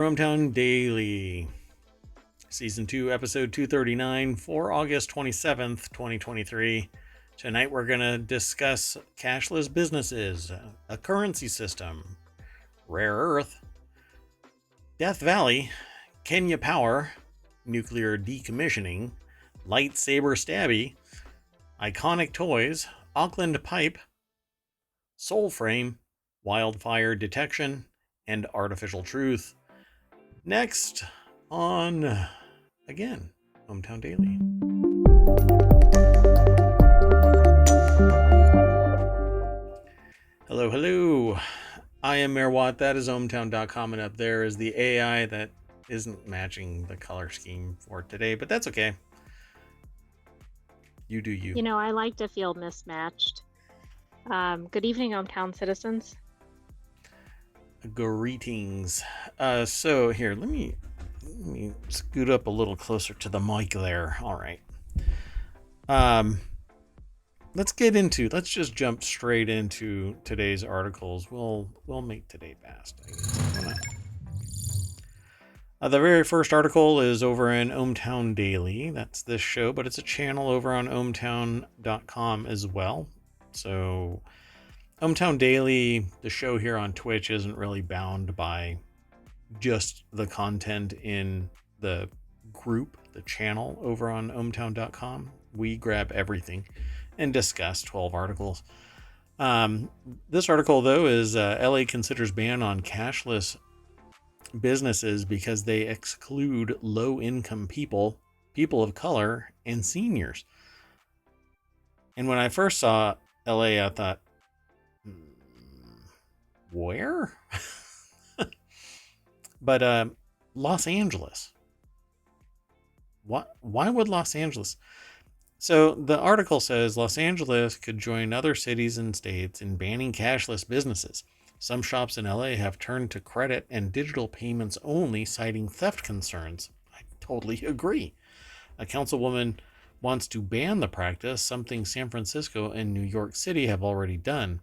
ohmTown Daily, Season 2, Episode 239 for August 27th, 2023. Tonight we're going to discuss cashless businesses, a currency system, rare earth, Death Valley, Kenya Power, nuclear decommissioning, Lightsaber Stabby, iconic toys, Auckland Pipe, Soulframe, Wildfire Detection, and Artificial Truth. Next on, again, ohmTown Daily. Hello. I am Mayor Watt. That is ohmTown.com, and up there is the AI that isn't matching the color scheme for today, but that's okay. You do you. You know, I like to feel mismatched. Good evening, ohmTown citizens. Greetings. So here, let me scoot up a little closer to the mic there. All right. Let's just jump straight into today's articles. We'll make today fast, I guess. The very first article is over in ohmTown Daily. That's this show, but it's a channel over on ohmTown.com as well. So ohmTown Daily, the show here on Twitch, isn't really bound by just the content in the group, the channel over on ohmTown.com. We grab everything and discuss 12 articles. This article, though, is LA considers ban on cashless businesses because they exclude low-income people of color, and seniors. And when I first saw LA, I thought, where? But Los Angeles. Why would Los Angeles? So the article says Los Angeles could join other cities and states in banning cashless businesses. Some shops in LA have turned to credit and digital payments only, citing theft concerns. I totally agree. A councilwoman wants to ban the practice, something San Francisco and New York City have already done.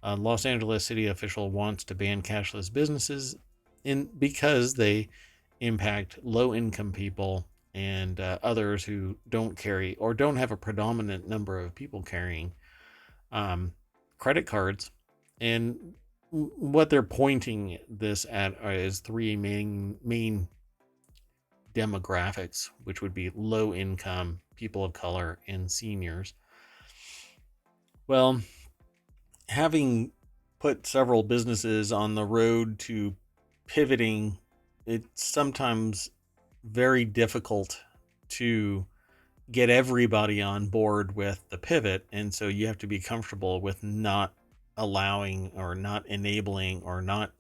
A Los Angeles city official wants to ban cashless businesses because they impact low-income people and others who don't carry or don't have a predominant number of people carrying credit cards. And what they're pointing this at is three main demographics, which would be low income, people of color, and seniors. Well, having put several businesses on the road to pivoting, it's sometimes very difficult to get everybody on board with the pivot, and so you have to be comfortable with not allowing or not enabling or not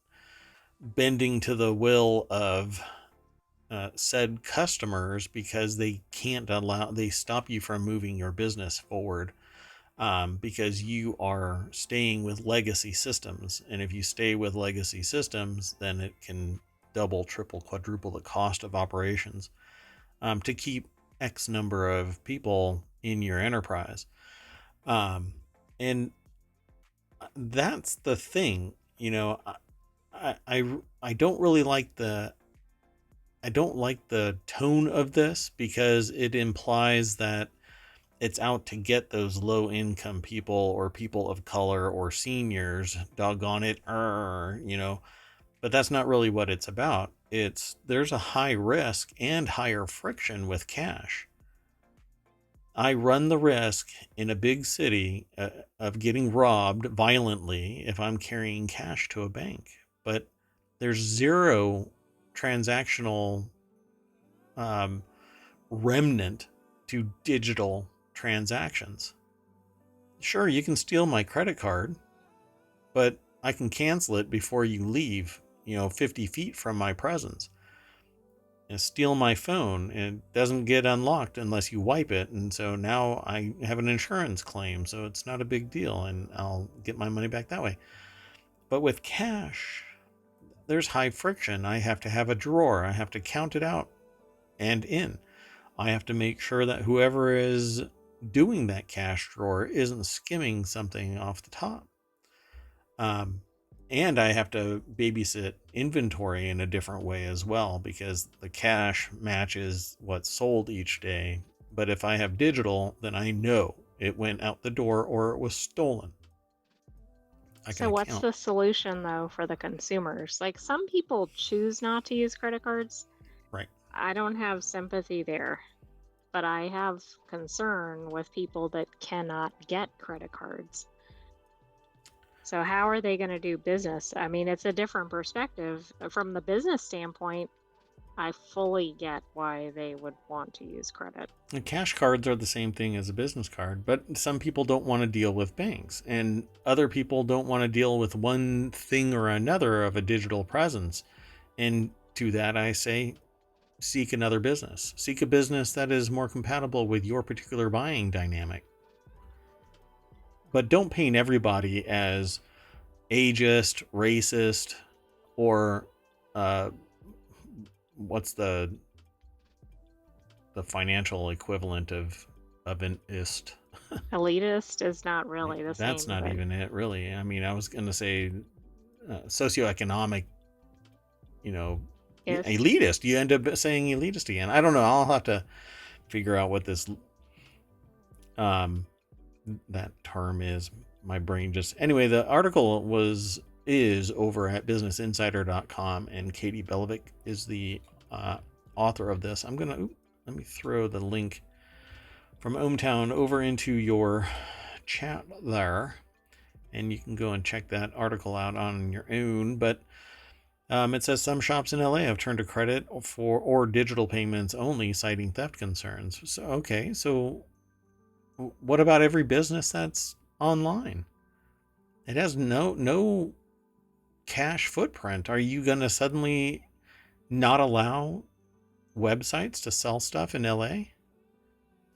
bending to the will of said customers because they stop you from moving your business forward because you are staying with legacy systems. And if you stay with legacy systems, then it can double, triple, quadruple the cost of operations to keep X number of people in your enterprise. And that's the thing, you know. I don't really like the tone of this because it implies that it's out to get those low income people or people of color or seniors. Doggone it, you know. But that's not really what it's about. There's a high risk and higher friction with cash. I run the risk in a big city of getting robbed violently if I'm carrying cash to a bank. But there's zero transactional remnant to digital transactions. Sure, you can steal my credit card, but I can cancel it before you leave, 50 feet from my presence. And steal my phone, and it doesn't get unlocked unless you wipe it, and so now I have an insurance claim, so it's not a big deal, and I'll get my money back that way. But with cash, there's high friction. I have to have a drawer. I have to count it out and in. I have to make sure that whoever is doing that cash drawer isn't skimming something off the top. And I have to babysit inventory in a different way as well, because the cash matches what's sold each day. But if I have digital, then I know it went out the door or it was stolen. I can So what's account. the solution though for the consumers? Like some people choose not to use credit cards. Right. I don't have sympathy there, but I have concern with people that cannot get credit cards. So how are they going to do business? I mean, it's a different perspective. From the business standpoint, I fully get why they would want to use credit. And cash cards are the same thing as a business card, but some people don't want to deal with banks, and other people don't want to deal with one thing or another of a digital presence. And to that, I say, seek another business. Seek a business that is more compatible with your particular buying dynamic. But don't paint everybody as ageist, racist, or what's the financial equivalent of an ist. Elitist is not really the That's same, not but even it, really. I mean, I was going to say socioeconomic, ist. elitist. You end up saying elitist again. I don't know. I'll have to figure out what this that term is. My brain just anyway. The article is over at businessinsider.com, and Katie Belovic is the author of this. I'm gonna let me throw the link from ohmTown over into your chat there, and you can go and check that article out on your own. But it says some shops in LA have turned to credit or digital payments only, citing theft concerns. So okay, so what about every business that's online? It has no cash footprint. Are you going to suddenly not allow websites to sell stuff in LA?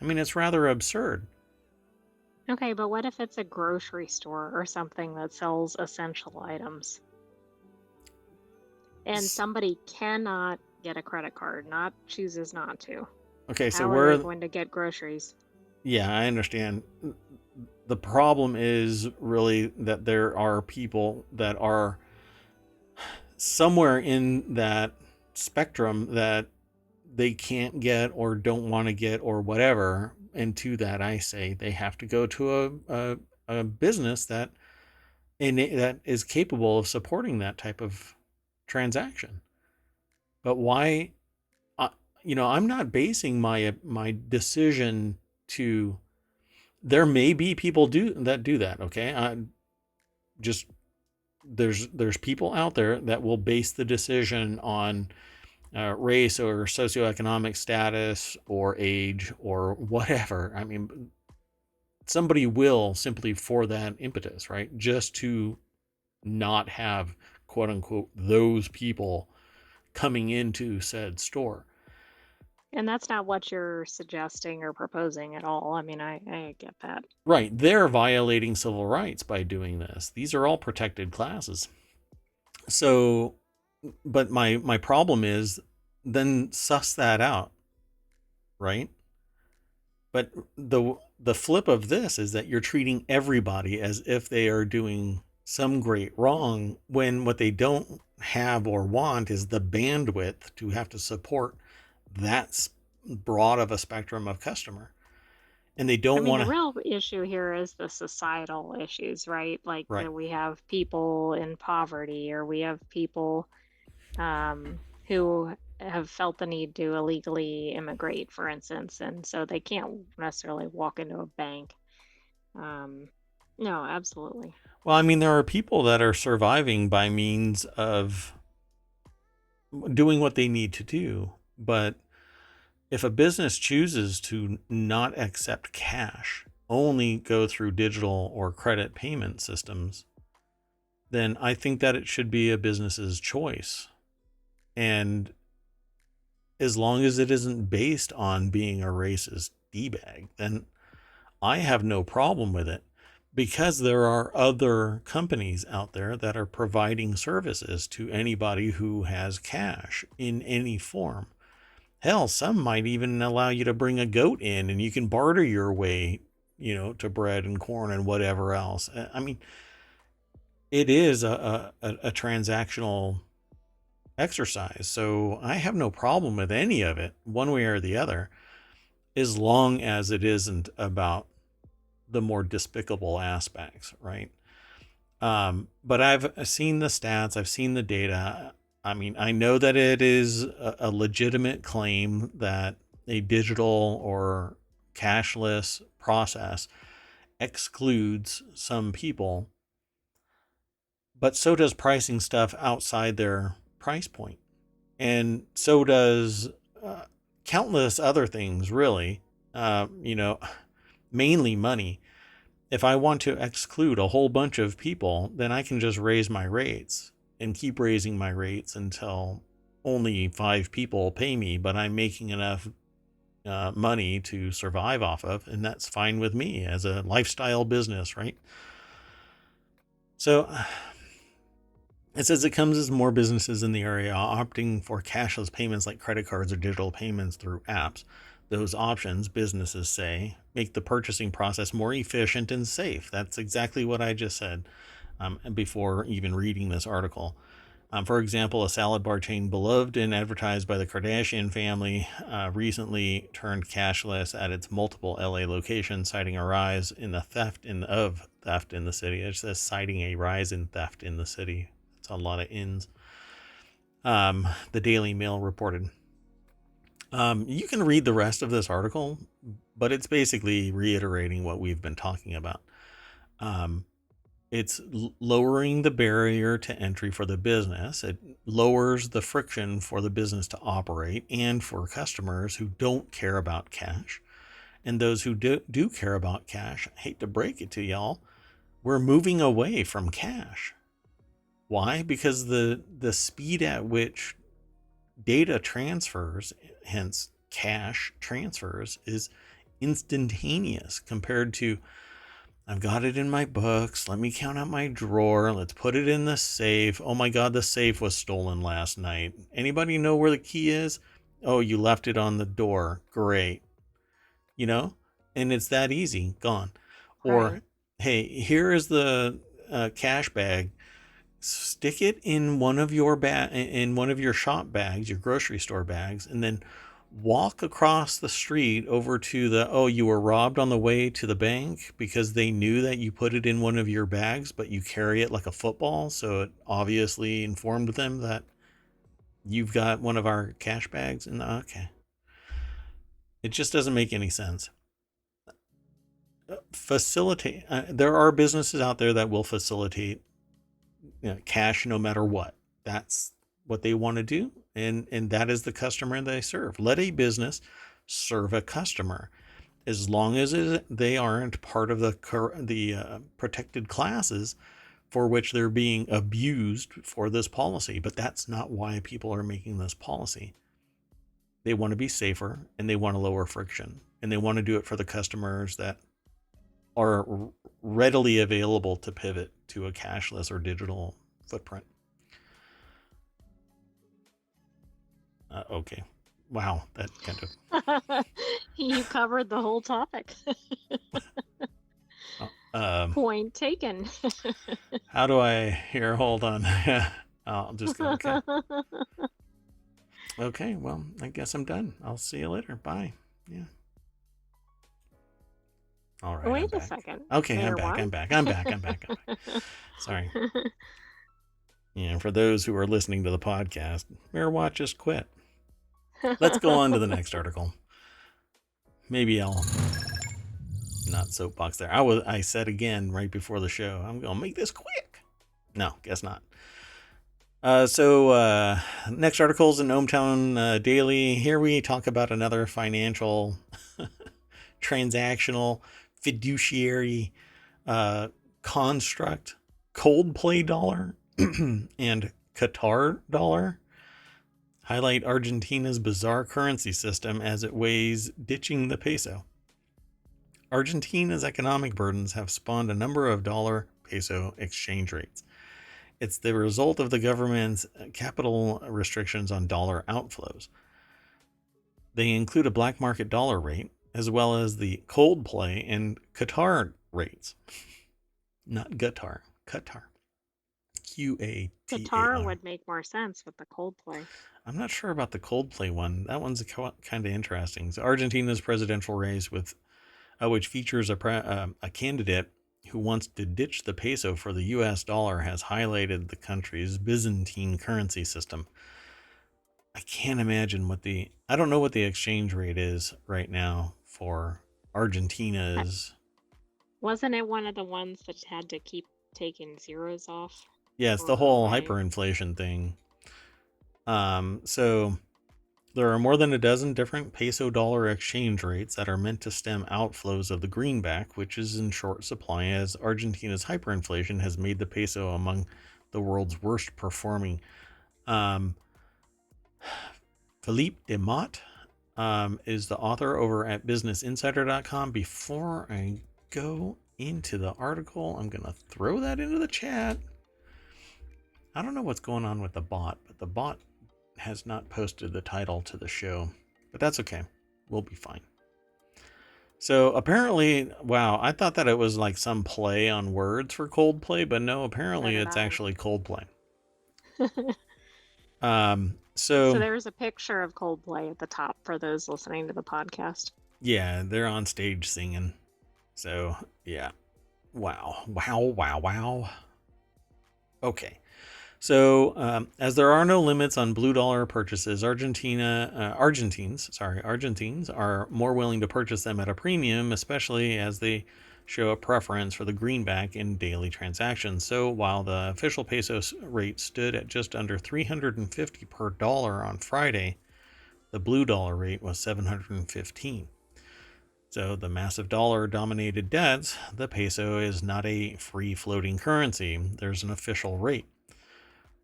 I mean, it's rather absurd. Okay, but what if it's a grocery store or something that sells essential items and somebody cannot get a credit card, chooses not to? Okay, so How are they going to get groceries? Yeah, I understand. The problem is really that there are people that are somewhere in that spectrum that they can't get or don't want to get or whatever. And to that, I say they have to go to a business that is capable of supporting that type of transaction. But why? I'm not basing my decision to. There may be people that do that. Okay, just there's people out there that will base the decision on race or socioeconomic status or age or whatever. I mean, somebody will simply for that impetus, right? Just to not have quote unquote those people coming into said store. And that's not what you're suggesting or proposing at all. I mean, I get that. Right. They're violating civil rights by doing this. These are all protected classes. So, but my problem is then suss that out, right? But the flip of this is that you're treating everybody as if they are doing some great wrong when what they don't have or want is the bandwidth to have to support that broad of a spectrum of customer. And they don't The want to. real issue here is the societal issues, right? Like Right. we have people in poverty, or we have people who have felt the need to illegally immigrate, for instance, and so they can't necessarily walk into a bank. No, absolutely. Well, I mean, there are people that are surviving by means of doing what they need to do. But if a business chooses to not accept cash, only go through digital or credit payment systems, then I think that it should be a business's choice. And as long as it isn't based on being a racist D-bag, then I have no problem with it, because there are other companies out there that are providing services to anybody who has cash in any form. Hell, some might even allow you to bring a goat in and you can barter your way, to bread and corn and whatever else. I mean, it is a transactional exercise. So I have no problem with any of it, one way or the other, as long as it isn't about the more despicable aspects, right? But I've seen the stats, I've seen the data. I mean, I know that it is a legitimate claim that a digital or cashless process excludes some people, but so does pricing stuff outside their price point. And so does uh, countless other things, really. You know, mainly money. If I want to exclude a whole bunch of people, then I can just raise my rates and keep raising my rates until only 5 people pay me, but I'm making enough money to survive off of, and that's fine with me as a lifestyle business, right? So it says it comes as more businesses in the area opting for cashless payments like credit cards or digital payments through apps. Those options, businesses say, make the purchasing process more efficient and safe. That's exactly what I just said before even reading this article. For example, a salad bar chain beloved and advertised by the Kardashian family recently turned cashless at its multiple LA locations, citing a rise in the theft in the city. It says citing a rise in theft in the city. It's a lot of ins. The Daily Mail reported. You can read the rest of this article, but it's basically reiterating what we've been talking about. It's lowering the barrier to entry for the business. It lowers the friction for the business to operate and for customers who don't care about cash. And those who do care about cash, I hate to break it to y'all, we're moving away from cash. Why? Because the speed at which data transfers, hence cash transfers, is instantaneous compared to, I've got it in my books, let me count out my drawer, let's put it in the safe. Oh my God, the safe was stolen last night. Anybody know where the key is? Oh, you left it on the door. Great. You know? And it's that easy. Gone. Or, Right. hey, here is the cash bag. Stick it in one of your shop bags, your grocery store bags, and then walk across the street over to you were robbed on the way to the bank, because they knew that you put it in one of your bags, but you carry it like a football. So it obviously informed them that you've got one of our cash bags. And okay, it just doesn't make any sense. Facilitate. There are businesses out there that will facilitate cash no matter what. That's what they want to do, and that is the customer they serve. Let a business serve a customer, as long as they aren't part of the protected classes for which they're being abused for this policy. But that's not why people are making this policy. They want to be safer, and they want to lower friction, and they want to do it for the customers that are readily available to pivot to a cashless or digital footprint. Okay. Wow, that kind of... You covered the whole topic. Point taken. How do I... Here, hold on. I'll just go, okay. Okay, well, I guess I'm done. I'll see you later. Bye. Yeah. All right. Wait a second. Okay, I'm back. Sorry. Yeah, for those who are listening to the podcast, Mayor Watch just quit. Let's go on to the next article. Maybe I'll not soapbox there. I said again right before the show, I'm going to make this quick. No, guess not. So next article is in ohmTown Daily. Here we talk about another financial, transactional, fiduciary construct, Coldplay dollar and Qatar dollar. Highlight Argentina's bizarre currency system as it weighs ditching the peso. Argentina's economic burdens have spawned a number of dollar-peso exchange rates. It's the result of the government's capital restrictions on dollar outflows. They include a black market dollar rate, as well as the Coldplay and Qatar rates. Not guitar, Qatar. Qatar Qatar. would make more sense with the Coldplay. I'm not sure about the Coldplay one. That one's kind of interesting. So Argentina's presidential race, which features a candidate who wants to ditch the peso for the U.S. dollar, has highlighted the country's Byzantine currency system. I can't imagine I don't know what the exchange rate is right now for Argentina's. Wasn't it one of the ones that had to keep taking zeros off? Yeah, it's the Or whole am I... hyperinflation thing. So there are more than a dozen different peso dollar exchange rates that are meant to stem outflows of the greenback, which is in short supply as Argentina's hyperinflation has made the peso among the world's worst performing. Philippe Demotte is the author over at businessinsider.com. Before I go into the article, I'm going to throw that into the chat. I don't know what's going on with the bot, but the bot has not posted the title to the show, but that's okay. We'll be fine. So apparently, wow, I thought that it was like some play on words for Coldplay, but no, apparently it's actually Coldplay. So there's a picture of Coldplay at the top for those listening to the podcast. Yeah, they're on stage singing. So yeah, wow. Okay. So, as there are no limits on blue dollar purchases, Argentines are more willing to purchase them at a premium, especially as they show a preference for the greenback in daily transactions. So, while the official peso rate stood at just under 350 per dollar on Friday, the blue dollar rate was 715. So, the massive dollar-dominated debts, the peso is not a free-floating currency. There's an official rate,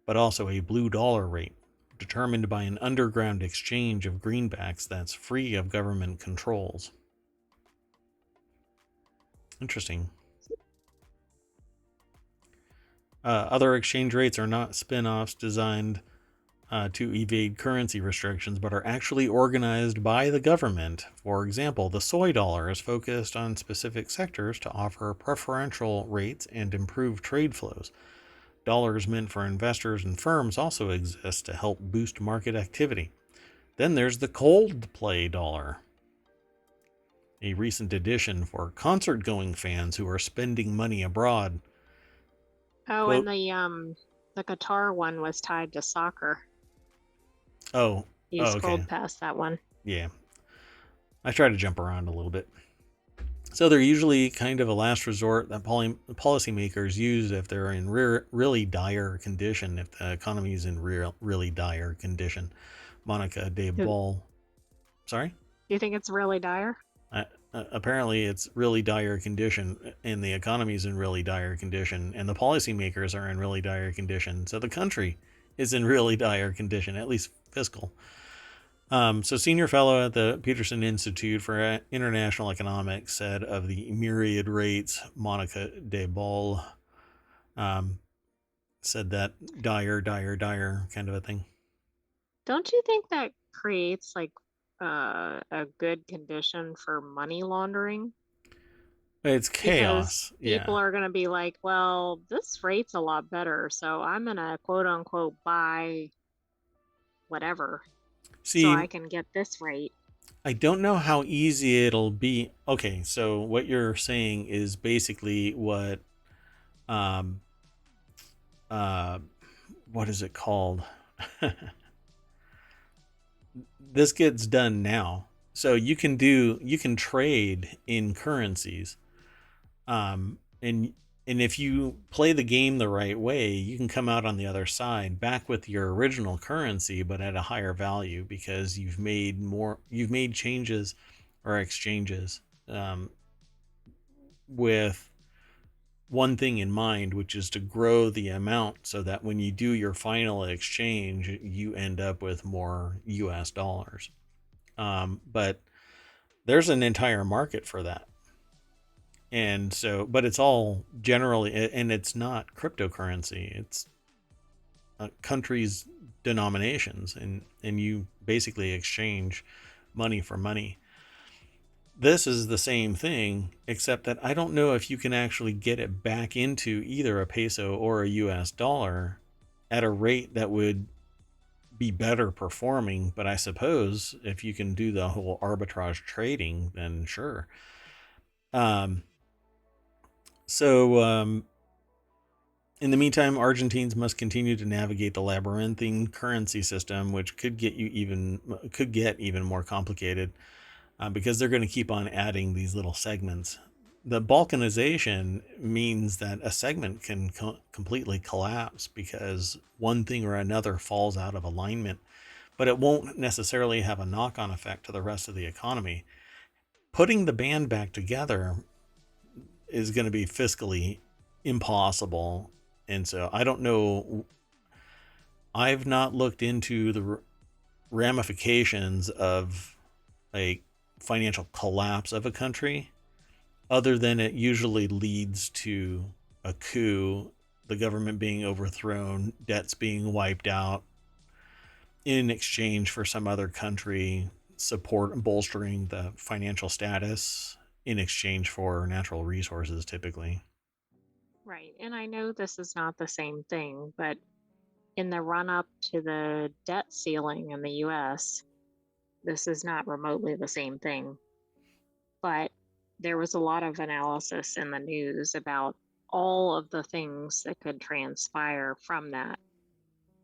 but also a blue dollar rate, determined by an underground exchange of greenbacks that's free of government controls. Interesting. Other exchange rates are not spin-offs designed to evade currency restrictions, but are actually organized by the government. For example, the soy dollar is focused on specific sectors to offer preferential rates and improve trade flows. Dollars meant for investors and firms also exist to help boost market activity. Then there's the Coldplay dollar, a recent addition for concert-going fans who are spending money abroad. Oh, quote, and the Qatar one was tied to soccer. You scrolled past that one. Yeah. I try to jump around a little bit. So they're usually kind of a last resort that policymakers use if they're in really dire condition, if the economy is in really dire condition. Monica de Ball. Sorry? Do you think it's really dire? Apparently it's really dire condition, and the economy is in really dire condition, and the policymakers are in really dire condition. So the country is in really dire condition, at least fiscal. So senior fellow at the Peterson Institute for International Economics said of the myriad rates, Monica de Ball said that dire kind of a thing. Don't you think that creates like a good condition for money laundering? It's chaos. Because people are going to be like, well, this rate's a lot better, so I'm going to quote unquote buy whatever. See, so I can get this rate. I don't know how easy it'll be. Okay, so what you're saying is basically what what is it called? This gets done now. So you can trade in currencies. And if you play the game the right way, you can come out on the other side back with your original currency, but at a higher value because you've made changes or exchanges with one thing in mind, which is to grow the amount so that when you do your final exchange, you end up with more US dollars. But there's an entire market for that. And so, but it's all generally, and it's not cryptocurrency, it's countries' denominations, and you basically exchange money for money. this is the same thing, except that I don't know if you can actually get it back into either a peso or a US dollar at a rate that would be better performing. But I suppose if you can do the whole arbitrage trading, then sure. Um, so in the meantime, Argentines must continue to navigate the labyrinthine currency system, which could get even more complicated because they're going to keep on adding these little segments. The balkanization means that a segment can completely collapse because one thing or another falls out of alignment, but it won't necessarily have a knock-on effect to the rest of the economy. Putting the band back together is going to be fiscally impossible. And so I don't know. I've not looked into the ramifications of a financial collapse of a country, other than it usually leads to a coup, the government being overthrown, debts being wiped out in exchange for some other country support and bolstering the financial status in exchange for natural resources, typically. Right. And I know this is not the same thing, but in the run up to the debt ceiling in the US, this is not remotely the same thing. But there was a lot of analysis in the news about all of the things that could transpire from that.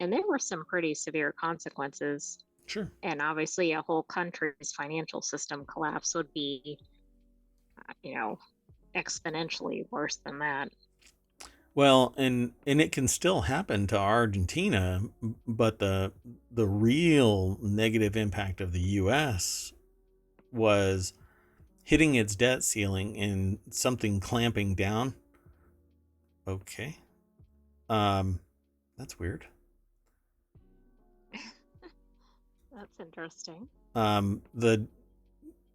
And there were some pretty severe consequences. Sure. And obviously, a whole country's financial system collapse would be, you know, exponentially worse than that. Well, and it can still happen to Argentina, but the real negative impact of the US was hitting its debt ceiling and something clamping down. Okay. That's weird. That's interesting. The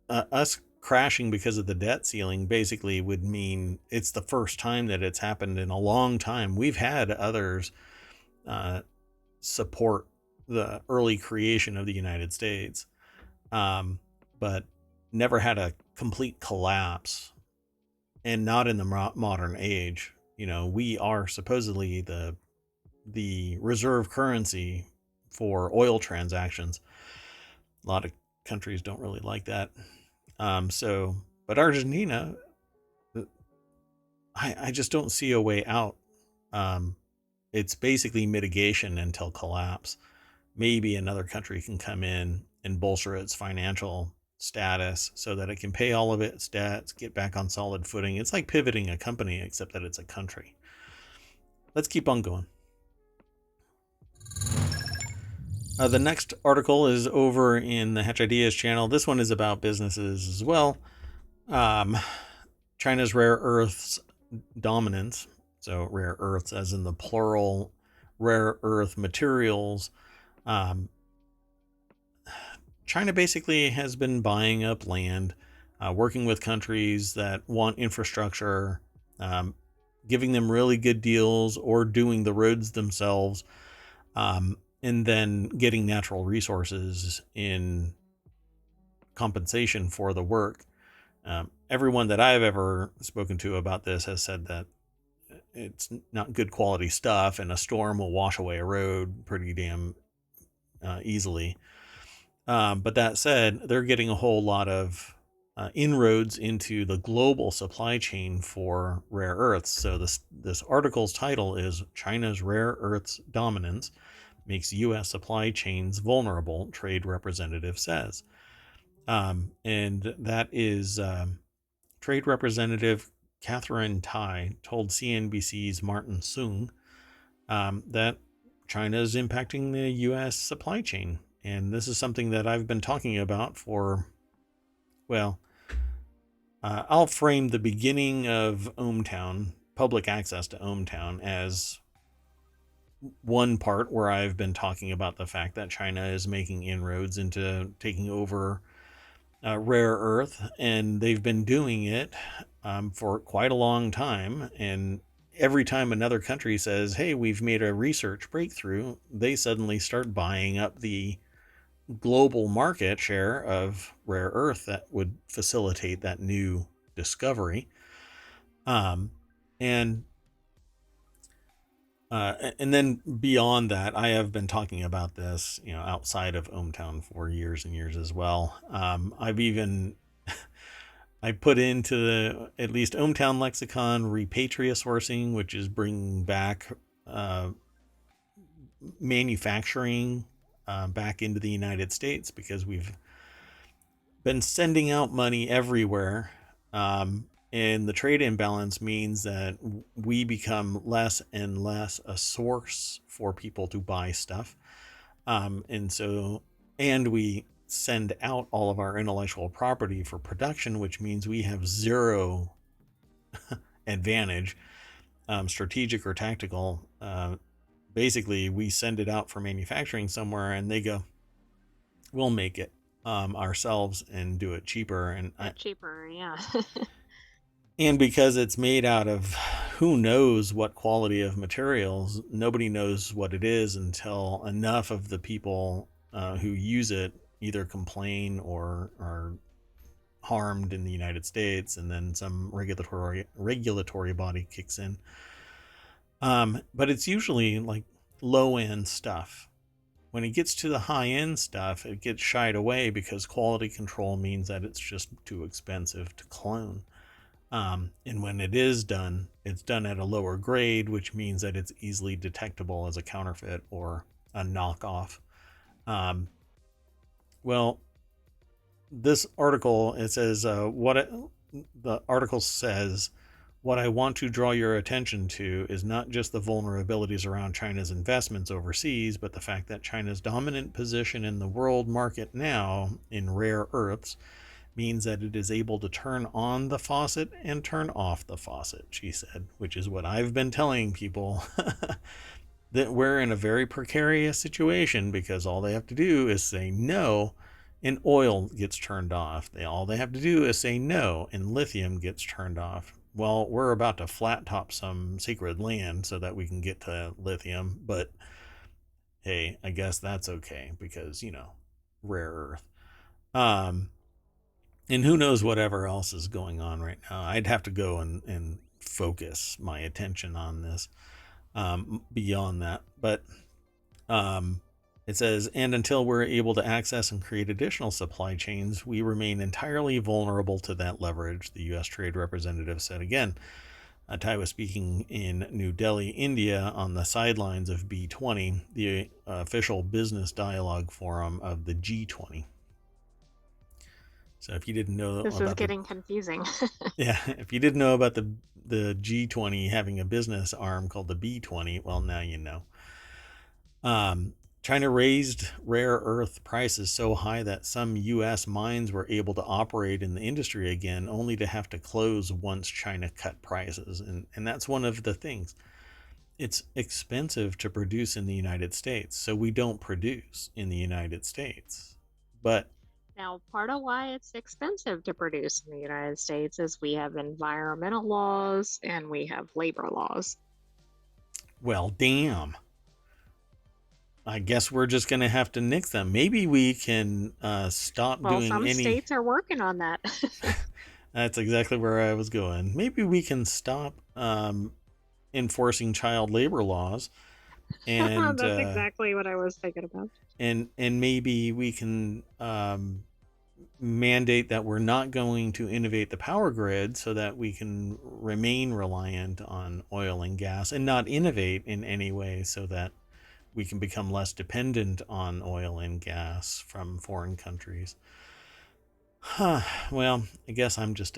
us crashing because of the debt ceiling basically would mean it's the first time that it's happened in a long time. We've had others support the early creation of the United States, but never had a complete collapse, and not in the modern age. You know, we are supposedly the reserve currency for oil transactions. A lot of countries don't really like that. But Argentina, I just don't see a way out. It's basically mitigation until collapse. Maybe another country can come in and bolster its financial status so that it can pay all of its debts, get back on solid footing. It's like pivoting a company, except that it's a country. Let's keep on going. The next article is over in the Hatch Ideas channel. This one is about businesses as well. China's rare earths dominance. So rare earths as in the plural, rare earth materials. China basically has been buying up land, working with countries that want infrastructure, giving them really good deals or doing the roads themselves, and then getting natural resources in compensation for the work. Everyone that I've ever spoken to about this has said that it's not good quality stuff, and a storm will wash away a road pretty damn easily. But that said, they're getting a whole lot of inroads into the global supply chain for rare earths. So this article's title is China's Rare Earths Dominance Makes U.S. Supply Chains Vulnerable, Trade Representative Says. And that is Trade Representative Catherine Tai told CNBC's Martin Sung that China is impacting the U.S. supply chain. And this is something that I've been talking about for, well, I'll frame the beginning of ohmTown, public access to ohmTown, as one part where I've been talking about the fact that China is making inroads into taking over rare earth, and they've been doing it for quite a long time. And every time another country says, hey, we've made a research breakthrough, they suddenly start buying up the global market share of rare earth that would facilitate that new discovery. And then beyond that, I have been talking about this, outside of ohmTown for years and years as well. I've even I put into the at least ohmTown lexicon repatria sourcing, which is bringing back manufacturing back into the United States, because we've been sending out money everywhere. And the trade imbalance means that we become less and less a source for people to buy stuff. And we send out all of our intellectual property for production, which means we have zero advantage, strategic or tactical. Basically, we send it out for manufacturing somewhere, and they go, we'll make it ourselves and do it cheaper. Cheaper, yeah. And because it's made out of who knows what quality of materials, nobody knows what it is until enough of the people who use it either complain or are harmed in the United States, and then some regulatory body kicks in. But it's usually like low-end stuff. When it gets to the high-end stuff, it gets shied away because quality control means that it's just too expensive to clone. And when it is done, it's done at a lower grade, which means that it's easily detectable as a counterfeit or a knockoff. Well, this article, it says, the article says, what I want to draw your attention to is not just the vulnerabilities around China's investments overseas, but the fact that China's dominant position in the world market now in rare earths means that it is able to turn on the faucet and turn off the faucet, she said, which is what I've been telling people, that we're in a very precarious situation, because all they have to do is say no and oil gets turned off. All they have to do is say no and lithium gets turned off. Well, we're about to flat top some sacred land so that we can get to lithium, but hey, I guess that's okay because, rare earth. And who knows whatever else is going on right now. I'd have to go and focus my attention on this beyond that. But it says, and until we're able to access and create additional supply chains, we remain entirely vulnerable to that leverage, the U.S. Trade Representative said again. Tai was speaking in New Delhi, India, on the sidelines of B20, the official business dialogue forum of the G20. So if you didn't know, this is getting confusing. Yeah, if you didn't know about the G20 having a business arm called the B20, well, now you know. China raised rare earth prices so high that some U.S. mines were able to operate in the industry again, only to have to close once China cut prices. And that's one of the things. It's expensive to produce in the United States, so we don't produce in the United States. But now, part of why it's expensive to produce in the United States is we have environmental laws and we have labor laws. Well, damn. I guess we're just going to have to nix them. Maybe we can stop doing some states are working on that. That's exactly where I was going. Maybe we can stop enforcing child labor laws. And that's exactly what I was thinking about. And maybe we can mandate that we're not going to innovate the power grid so that we can remain reliant on oil and gas, and not innovate in any way so that we can become less dependent on oil and gas from foreign countries. Well, I guess I'm just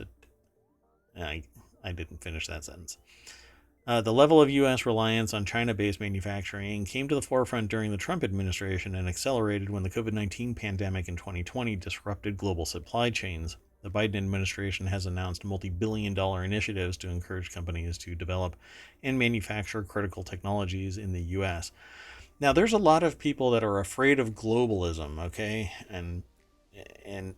I didn't finish that sentence. The level of U.S. reliance on China-based manufacturing came to the forefront during the Trump administration and accelerated when the COVID-19 pandemic in 2020 disrupted global supply chains. The Biden administration has announced multi-billion-dollar initiatives to encourage companies to develop and manufacture critical technologies in the U.S. Now, there's a lot of people that are afraid of globalism, okay? And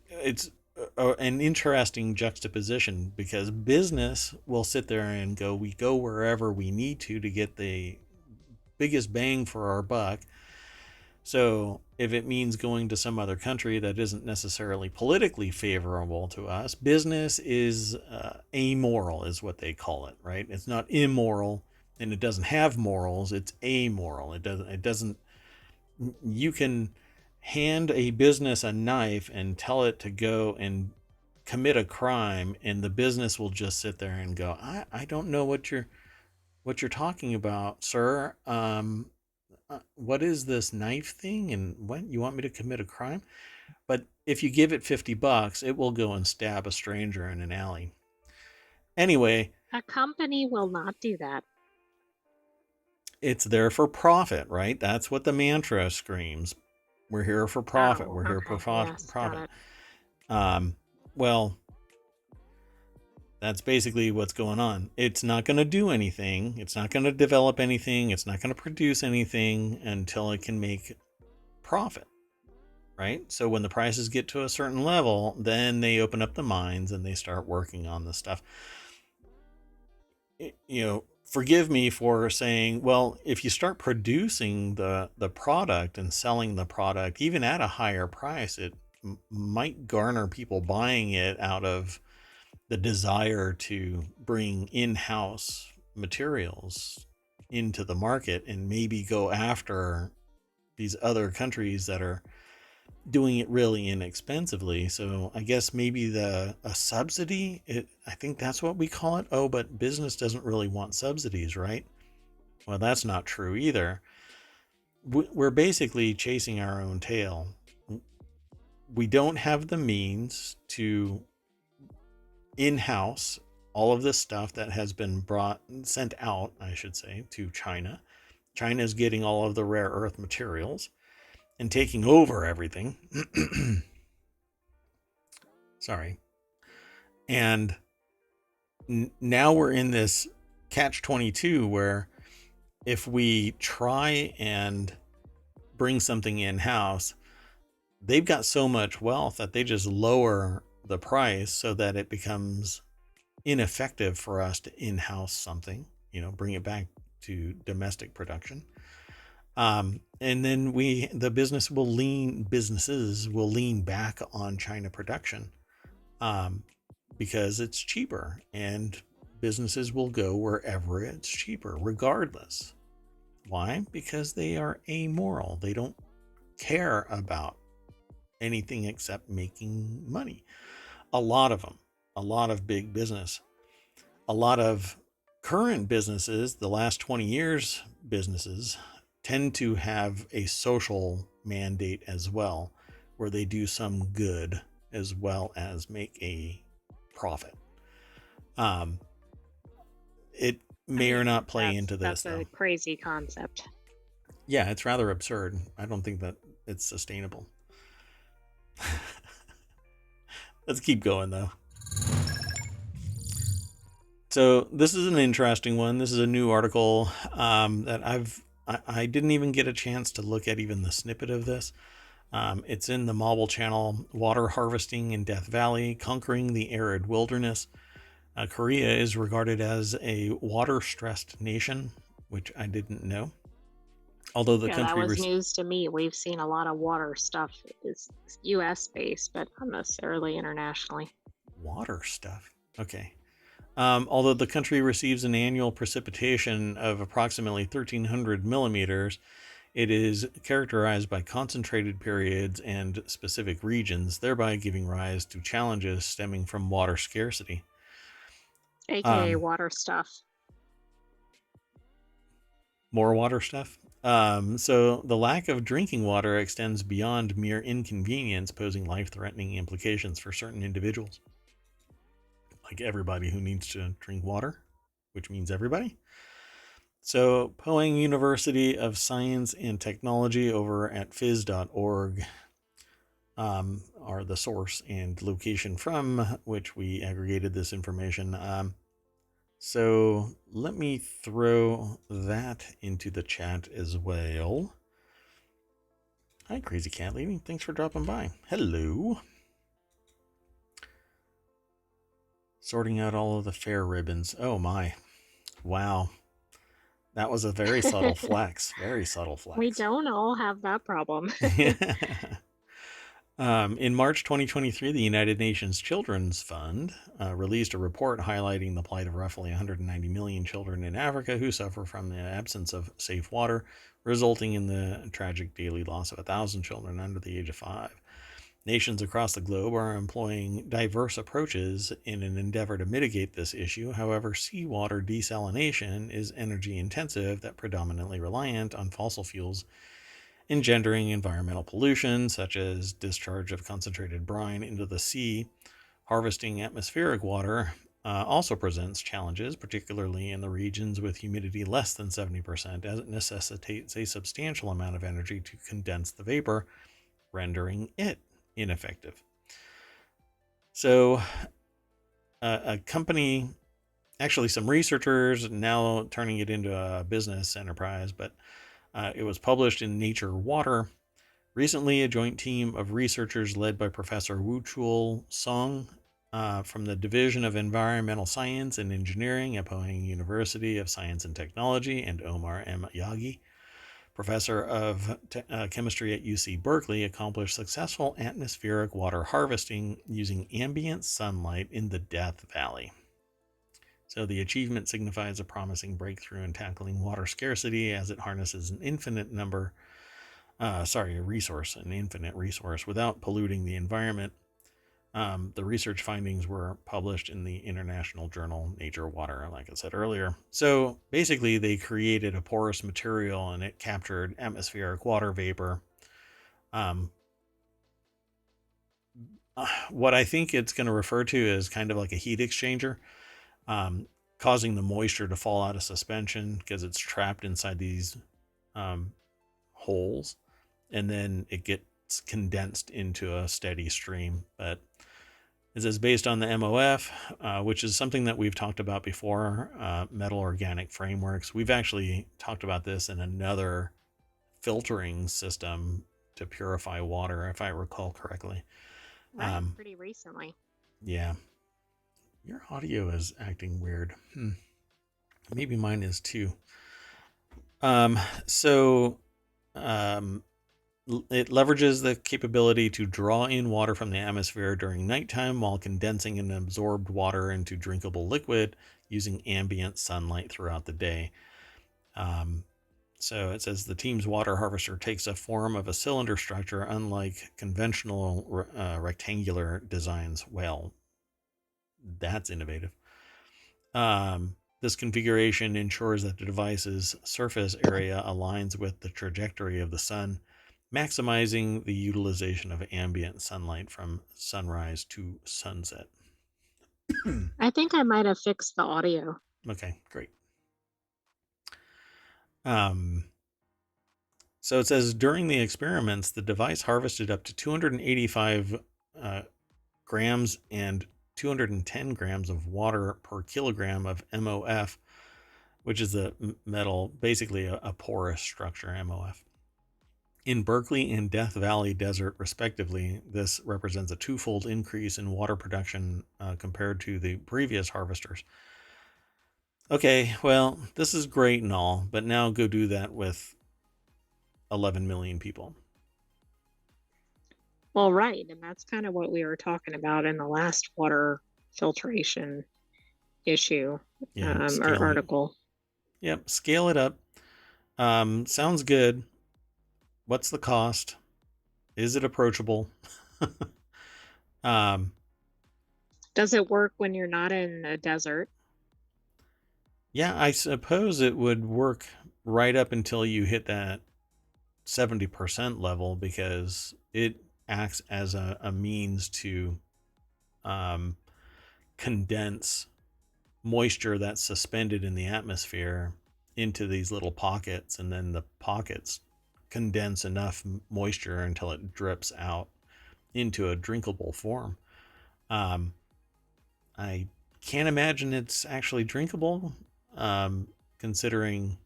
it's an interesting juxtaposition, because business will sit there and go, we go wherever we need to get the biggest bang for our buck. So if it means going to some other country that isn't necessarily politically favorable to us, business is amoral, is what they call it, right? It's not immoral, and it doesn't have morals. It's amoral. It doesn't. It doesn't. You can hand a business a knife and tell it to go and commit a crime, and the business will just sit there and go, I don't know what you're talking about, sir. What is this knife thing, and what you want me to commit a crime? But if you give it $50, it will go and stab a stranger in an alley. Anyway, A company will not do that. it's there for profit, right? That's what the mantra screams. We're here for profit. Oh, We're here for okay. Yes, got profit. it. Well, that's basically what's going on. It's not going to do anything. It's not going to develop anything. It's not going to produce anything until it can make profit, right? So when the prices get to a certain level, then they open up the mines and they start working on the stuff. Forgive me for saying, well, if you start producing the product and selling the product, even at a higher price, it might garner people buying it out of the desire to bring in-house materials into the market and maybe go after these other countries that are doing it really inexpensively. So I guess maybe a subsidy, I think that's what we call it. Oh, but business doesn't really want subsidies, right? Well, that's not true either. We're basically chasing our own tail. We don't have the means to in-house all of this stuff that has been sent out, I should say, to China. China is getting all of the rare earth materials and taking over everything. Sorry. And now we're in this catch-22 where if we try and bring something in-house, they've got so much wealth that they just lower the price so that it becomes ineffective for us to in-house something, bring it back to domestic production. And then the businesses will lean back on China production, because it's cheaper, and businesses will go wherever it's cheaper, regardless. Why? Because they are amoral. They don't care about anything except making money. A lot of them, a lot of big business, a lot of current businesses, the last 20 years businesses, tend to have a social mandate as well, where they do some good as well as make a profit. It may or not play into this, that's a crazy concept. Yeah, it's rather absurd. I don't think that it's sustainable. Let's keep going though. So this is an interesting one. This is a new article that I didn't even get a chance to look at even the snippet of this. It's in the Marble Channel. Water harvesting in Death Valley, conquering the arid wilderness. Korea is regarded as a water-stressed nation, which I didn't know. Although the country that was news to me. We've seen a lot of water stuff. It's U.S. based, but not necessarily internationally. Water stuff. Okay. Although the country receives an annual precipitation of approximately 1,300 millimeters, it is characterized by concentrated periods and specific regions, thereby giving rise to challenges stemming from water scarcity. AKA water stuff. More water stuff? So the lack of drinking water extends beyond mere inconvenience, posing life-threatening implications for certain individuals. Like everybody who needs to drink water, which means everybody. So Poang University of Science and Technology over at phys.org are the source and location from which we aggregated this information. So let me throw that into the chat as well. Hi, Crazy Cat Lady. Thanks for dropping by. Hello. Sorting out all of the fair ribbons. Oh my. Wow. That was a very subtle flex. Very subtle We flex. don't all have that problem. In March 2023, the United Nations Children's Fund released a report highlighting the plight of roughly 190 million children in Africa who suffer from the absence of safe water, resulting in the tragic daily loss of 1,000 children under the age of 5. Nations across the globe are employing diverse approaches in an endeavor to mitigate this issue. However, seawater desalination is energy intensive that predominantly reliant on fossil fuels, engendering environmental pollution such as discharge of concentrated brine into the sea. Harvesting atmospheric water also presents challenges, particularly in the regions with humidity less than 70%, as it necessitates a substantial amount of energy to condense the vapor, rendering it ineffective. So, a company, actually, some researchers now turning it into a business enterprise, but it was published in Nature Water. Recently, a joint team of researchers led by Professor Wu-Chul Song from the Division of Environmental Science and Engineering at Pohang University of Science and Technology, and Omar M. Yagi, professor of chemistry at UC Berkeley, accomplished successful atmospheric water harvesting using ambient sunlight in the Death Valley. So the achievement signifies a promising breakthrough in tackling water scarcity as it harnesses an infinite resource without polluting the environment. The research findings were published in the international journal Nature Water, like I said earlier. So basically, they created a porous material and it captured atmospheric water vapor. What I think it's going to refer to is kind of like a heat exchanger, causing the moisture to fall out of suspension because it's trapped inside these holes, and then it gets condensed into a steady stream. But this is based on the MOF, which is something that we've talked about before, metal organic frameworks. We've actually talked about this in another filtering system to purify water, if I recall correctly. Right, pretty recently. Yeah. Your audio is acting weird. Maybe mine is too. So it leverages the capability to draw in water from the atmosphere during nighttime while condensing and absorbed water into drinkable liquid using ambient sunlight throughout the day. So it says the team's water harvester takes a form of a cylinder structure, unlike conventional rectangular designs. Well, that's innovative. This configuration ensures that the device's surface area aligns with the trajectory of the sun, maximizing the utilization of ambient sunlight from sunrise to sunset. I think I might have fixed the audio. Okay, great. So it says during the experiments, the device harvested up to 285 grams and 210 grams of water per kilogram of MOF, which is a metal, basically a porous structure, MOF. In Berkeley and Death Valley Desert, respectively, this represents a twofold increase in water production compared to the previous harvesters. Okay, well, this is great and all, but now go do that with 11 million people. Well, right, and that's kind of what we were talking about in the last water filtration issue or article. Yep, scale it up. Sounds good. What's the cost? Is it approachable? Does it work when you're not in a desert? Yeah, I suppose it would work right up until you hit that 70% level, because it acts as a means to condense moisture that's suspended in the atmosphere into these little pockets, and then the pockets condense enough moisture until it drips out into a drinkable form. I can't imagine it's actually drinkable, considering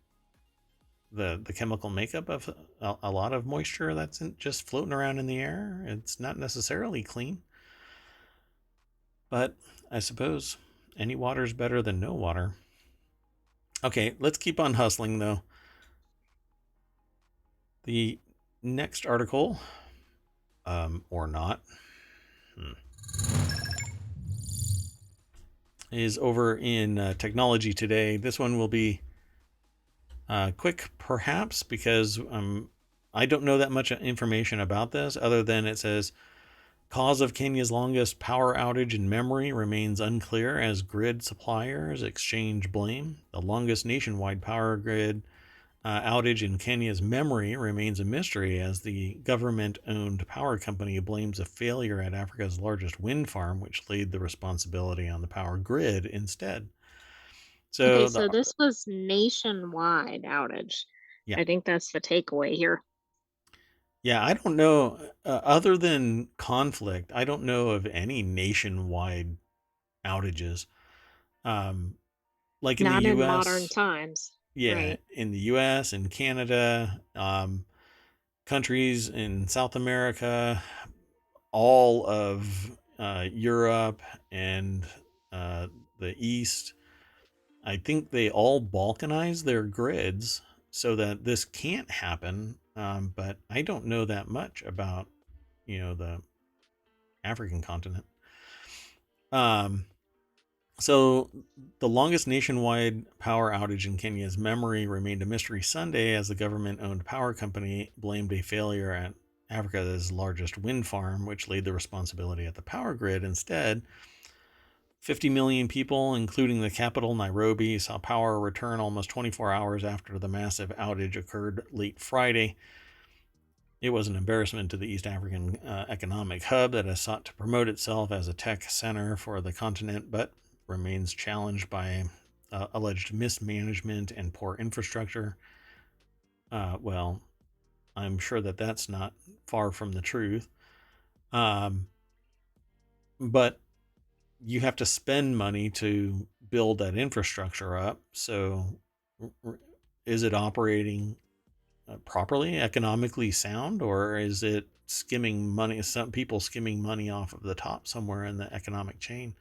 the chemical makeup of a lot of moisture that's just floating around in the air. It's not necessarily clean, but I suppose any water is better than no water. Okay, let's keep on hustling though. The next article, or not, is over in Technology Today. This one will be quick, perhaps, because I don't know that much information about this other than it says cause of Kenya's longest power outage in memory remains unclear as grid suppliers exchange blame. The longest nationwide power grid outage in Kenya's memory remains a mystery as the government owned power company blames a failure at Africa's largest wind farm, which laid the responsibility on the power grid instead. Okay, So, so this was nationwide outage. yeah. I think that's the takeaway here. Yeah, I don't know, other than conflict, I don't know of any nationwide outages. Um, like in the Not in modern US, times. yeah, Right. in the US and Canada, countries in South America, all of Europe and uh, the East, I think they all balkanize their grids so that this can't happen. But I don't know that much about, the African continent. Um, so the longest nationwide power outage in Kenya's memory remained a mystery Sunday as the government-owned power company blamed a failure at Africa's largest wind farm, which laid the responsibility at the power grid instead. 50 million people, including the capital, Nairobi, saw power return almost 24 hours after the massive outage occurred late Friday. It was an embarrassment to the East African economic hub that has sought to promote itself as a tech center for the continent, but remains challenged by alleged mismanagement and poor infrastructure. Well, I'm sure that that's not far from the truth. Um, but you have to spend money to build that infrastructure up. So, is it operating properly, economically sound, or is it skimming money? Some people skimming money off of the top somewhere in the economic chain.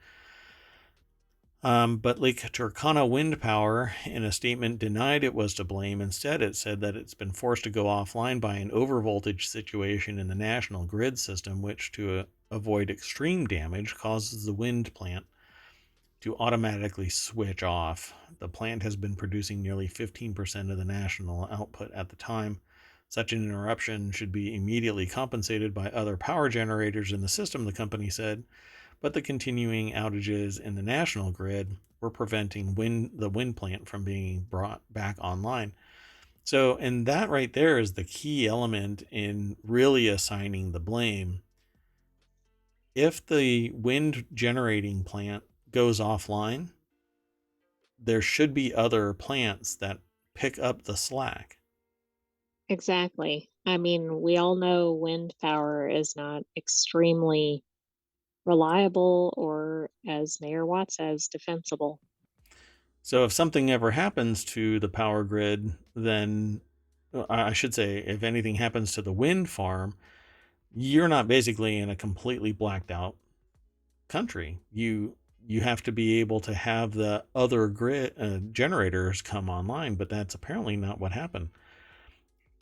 But Lake Turkana Wind Power, in a statement, denied it was to blame. Instead, it said that it's been forced to go offline by an overvoltage situation in the national grid system, which, to avoid extreme damage, causes the wind plant to automatically switch off. The plant has been producing nearly 15% of the national output at the time. Such an interruption should be immediately compensated by other power generators in the system, the company said, but the continuing outages in the national grid were preventing the wind plant from being brought back online. So, and that right there is the key element in really assigning the blame. If the wind generating plant goes offline, there should be other plants that pick up the slack. Exactly. I mean, we all know wind power is not extremely reliable or, as Mayor Watt says, defensible. So if something ever happens to the power grid, then I should say, if anything happens to the wind farm, you're not basically in a completely blacked out country. You have to be able to have the other grid generators come online, but that's apparently not what happened.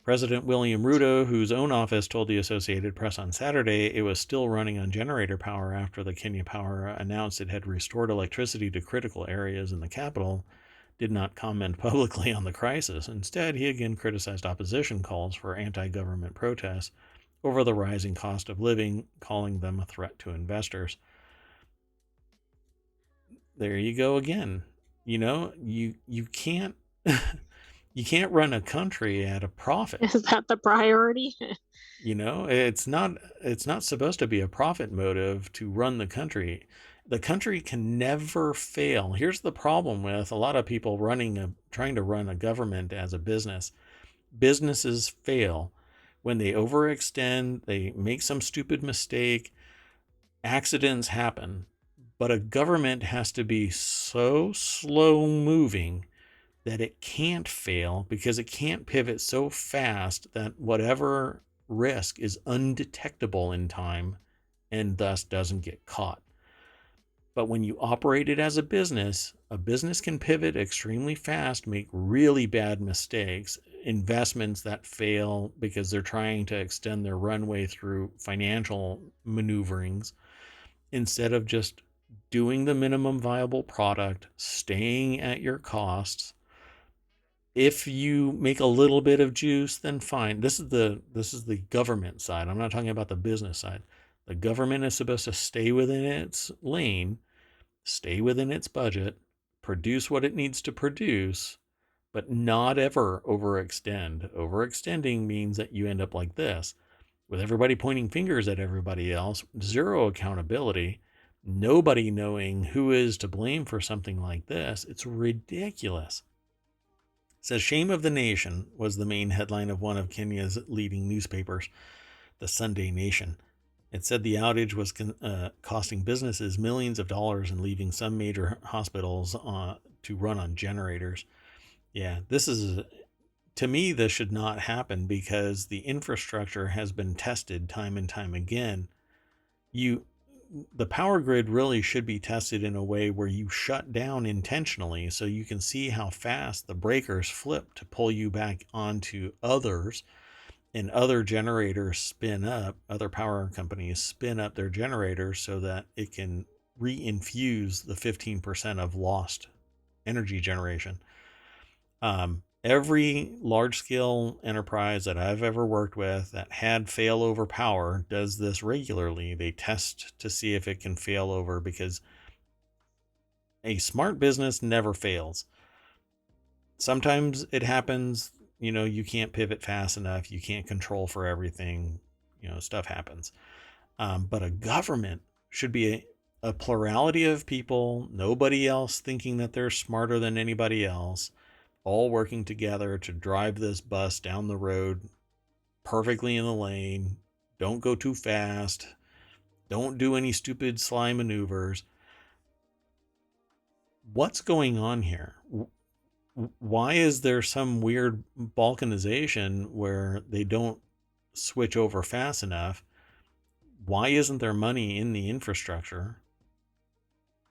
President William Ruto, whose own office told the Associated Press on Saturday it was still running on generator power after the Kenya Power announced it had restored electricity to critical areas in the capital, did not comment publicly on the crisis. Instead, he again criticized opposition calls for anti government protests over the rising cost of living, calling them a threat to investors. There you go again. You can't you can't run a country at a profit. Is that the priority? It's not supposed to be a profit motive to run the country. The country can never fail. Here's the problem with a lot of people trying to run a government as a business. Businesses fail when they overextend, they make some stupid mistake, accidents happen. But a government has to be so slow moving that it can't fail because it can't pivot so fast that whatever risk is undetectable in time and thus doesn't get caught. But when you operate it as a business can pivot extremely fast, make really bad mistakes, investments that fail because they're trying to extend their runway through financial maneuverings instead of just doing the minimum viable product, staying at your costs. If you make a little bit of juice, then fine. This is the government side. I'm not talking about the business side. The government is supposed to stay within its lane, stay within its budget, produce what it needs to produce, but not ever overextend. Overextending means that you end up like this, with everybody pointing fingers at everybody else, zero accountability, nobody knowing who is to blame for something like this. It's ridiculous. It says, "Shame of the Nation" was the main headline of one of Kenya's leading newspapers, the Sunday Nation. It said the outage was costing businesses millions of dollars and leaving some major hospitals to run on generators. Yeah, to me, this should not happen because the infrastructure has been tested time and time again. The power grid really should be tested in a way where you shut down intentionally so you can see how fast the breakers flip to pull you back onto others, and other generators spin up, other power companies spin up their generators so that it can reinfuse the 15% of lost energy generation. Every large-scale enterprise that I've ever worked with that had failover power does this regularly. They test to see if it can fail over, because a smart business never fails. Sometimes it happens, you can't pivot fast enough, you can't control for everything, stuff happens. But a government should be a plurality of people, nobody else thinking that they're smarter than anybody else, all working together to drive this bus down the road perfectly in the lane. Don't go too fast. Don't do any stupid sly maneuvers. What's going on here? Why is there some weird balkanization where they don't switch over fast enough? Why isn't there money in the infrastructure?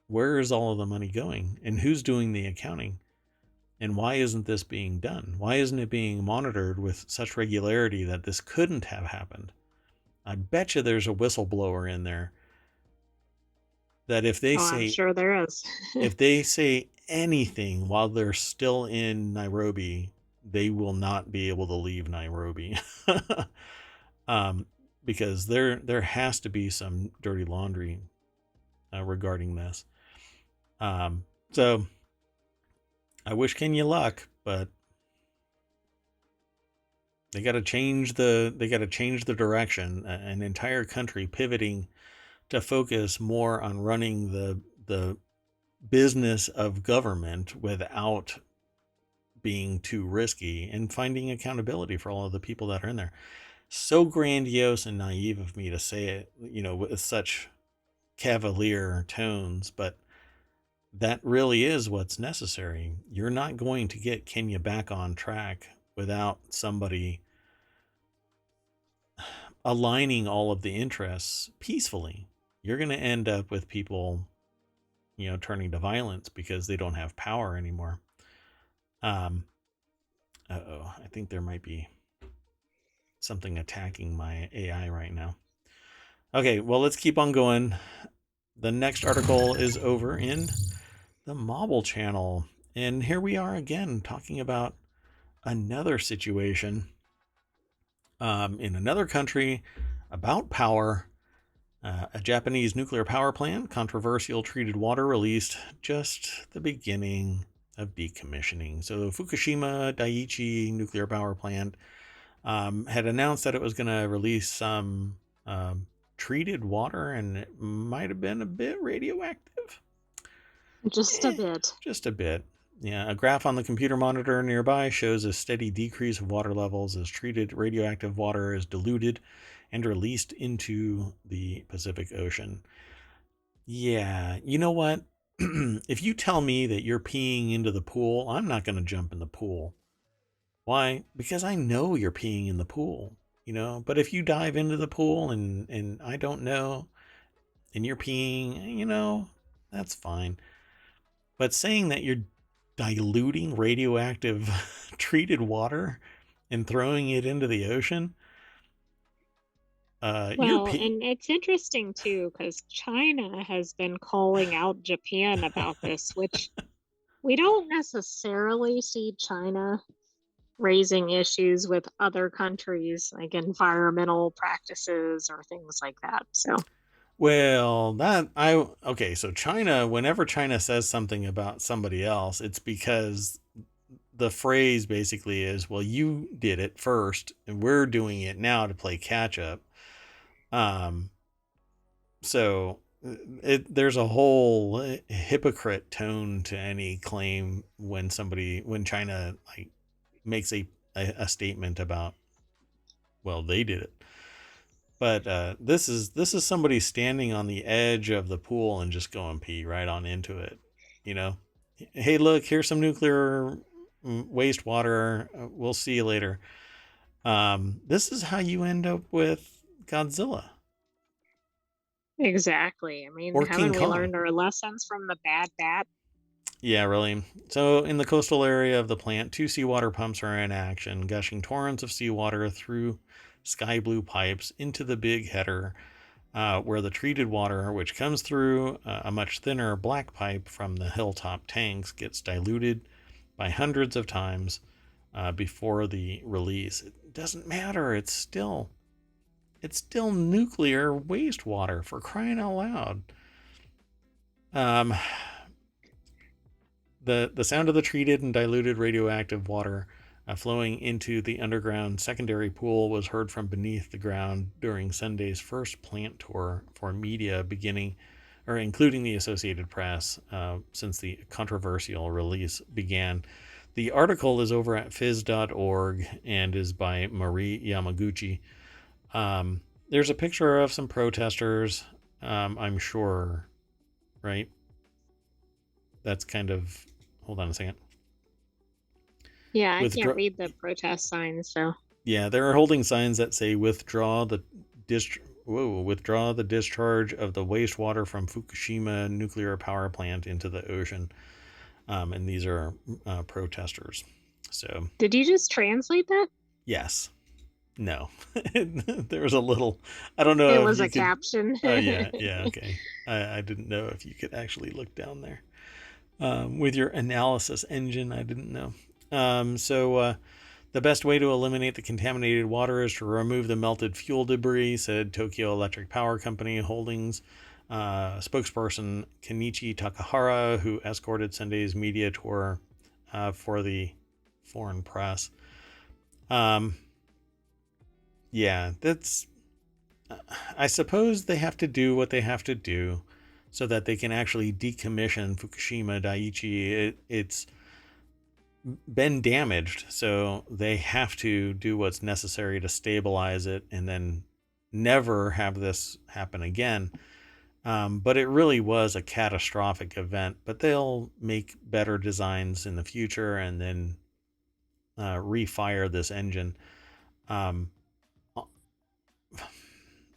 Where is all of the money going? And who's doing the accounting? And why isn't this being done? Why isn't it being monitored with such regularity that this couldn't have happened? I bet you there's a whistleblower in there that if they say, I'm sure there is. if they say anything while they're still in Nairobi, they will not be able to leave Nairobi. Because there has to be some dirty laundry regarding this. So I wish Kenya luck, but they got to change the direction. An entire country pivoting to focus more on running the business of government without being too risky, and finding accountability for all of the people that are in there. So grandiose and naive of me to say it, with such cavalier tones, but that really is what's necessary. You're not going to get Kenya back on track without somebody aligning all of the interests peacefully. You're going to end up with people, turning to violence because they don't have power anymore. I think there might be something attacking my AI right now. Okay, well, let's keep on going. The next article is over in the Mobile Channel. And here we are again talking about another situation in another country about power. A Japanese nuclear power plant, controversial treated water released just the beginning of decommissioning. So Fukushima Daiichi nuclear power plant had announced that it was going to release some treated water, and it might have been a bit radioactive. Just a bit. Just a bit. Yeah, a graph on the computer monitor nearby shows a steady decrease of water levels as treated radioactive water is diluted and released into the Pacific Ocean. Yeah, you know what? If you tell me that you're peeing into the pool, I'm not going to jump in the pool. Why? Because I know you're peeing in the pool, But if you dive into the pool and I don't know, and you're peeing, that's fine. But saying that you're diluting radioactive treated water and throwing it into the ocean, Well, and it's interesting too, because China has been calling out Japan about this, which we don't necessarily see China raising issues with other countries, like environmental practices or things like that. So, well, okay, so China, whenever China says something about somebody else, it's because the phrase basically is, well, you did it first and we're doing it now to play catch up. Um, so there's a whole hypocrite tone to any claim when China like makes a statement about, well, they did it. But this is somebody standing on the edge of the pool and just going pee right on into it. You know, hey, look, here's some nuclear wastewater. We'll see you later. This is how you end up with Godzilla exactly. I mean, or King haven't we Kong. learned our lessons from the bad bat? Yeah, really. So, in the coastal area of the plant, two seawater pumps are in action, gushing torrents of seawater through sky blue pipes into the big header, where the treated water, which comes through a much thinner black pipe from the hilltop tanks, gets diluted by hundreds of times before the release. It doesn't matter. It's still nuclear wastewater, for crying out loud. Um, the sound of the treated and diluted radioactive water flowing into the underground secondary pool was heard from beneath the ground during Sunday's first plant tour for media, including the Associated Press, since the controversial release began. The article is over at phys.org and is by Marie Yamaguchi. There's a picture of some protesters, I'm sure, right? That's kind of, hold on a second. Yeah, I can't Withdraw. read the protest signs, so. Yeah, they're holding signs that say withdraw the discharge of the wastewater from Fukushima nuclear power plant into the ocean. And these are protesters. So, Did you just translate that? yes. No. There was a little, I don't It know if was you a could. caption. Oh, yeah. Yeah. Okay. I didn't know if you could actually look down there. With your analysis engine, I didn't know. The best way to eliminate the contaminated water is to remove the melted fuel debris, said Tokyo Electric Power Company Holdings spokesperson Kenichi Takahara, who escorted Sunday's media tour for the foreign press. Yeah, that's. I suppose they have to do what they have to do so that they can actually decommission Fukushima Daiichi. It's been damaged, so they have to do what's necessary to stabilize it and then never have this happen again. But it really was a catastrophic event. But they'll make better designs in the future and then refire this engine. Um,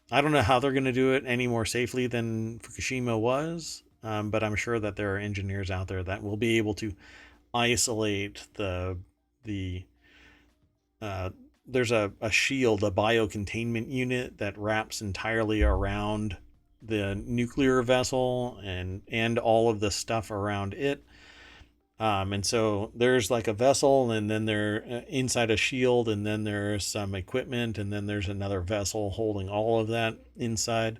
I don't know how they're going to do it any more safely than Fukushima was, but I'm sure that there are engineers out there that will be able to isolate the uh, there's a shield, a biocontainment unit that wraps entirely around the nuclear vessel and all of the stuff around it. And so there's like a vessel, and then they're inside a shield, and then there's some equipment, and then there's another vessel holding all of that inside.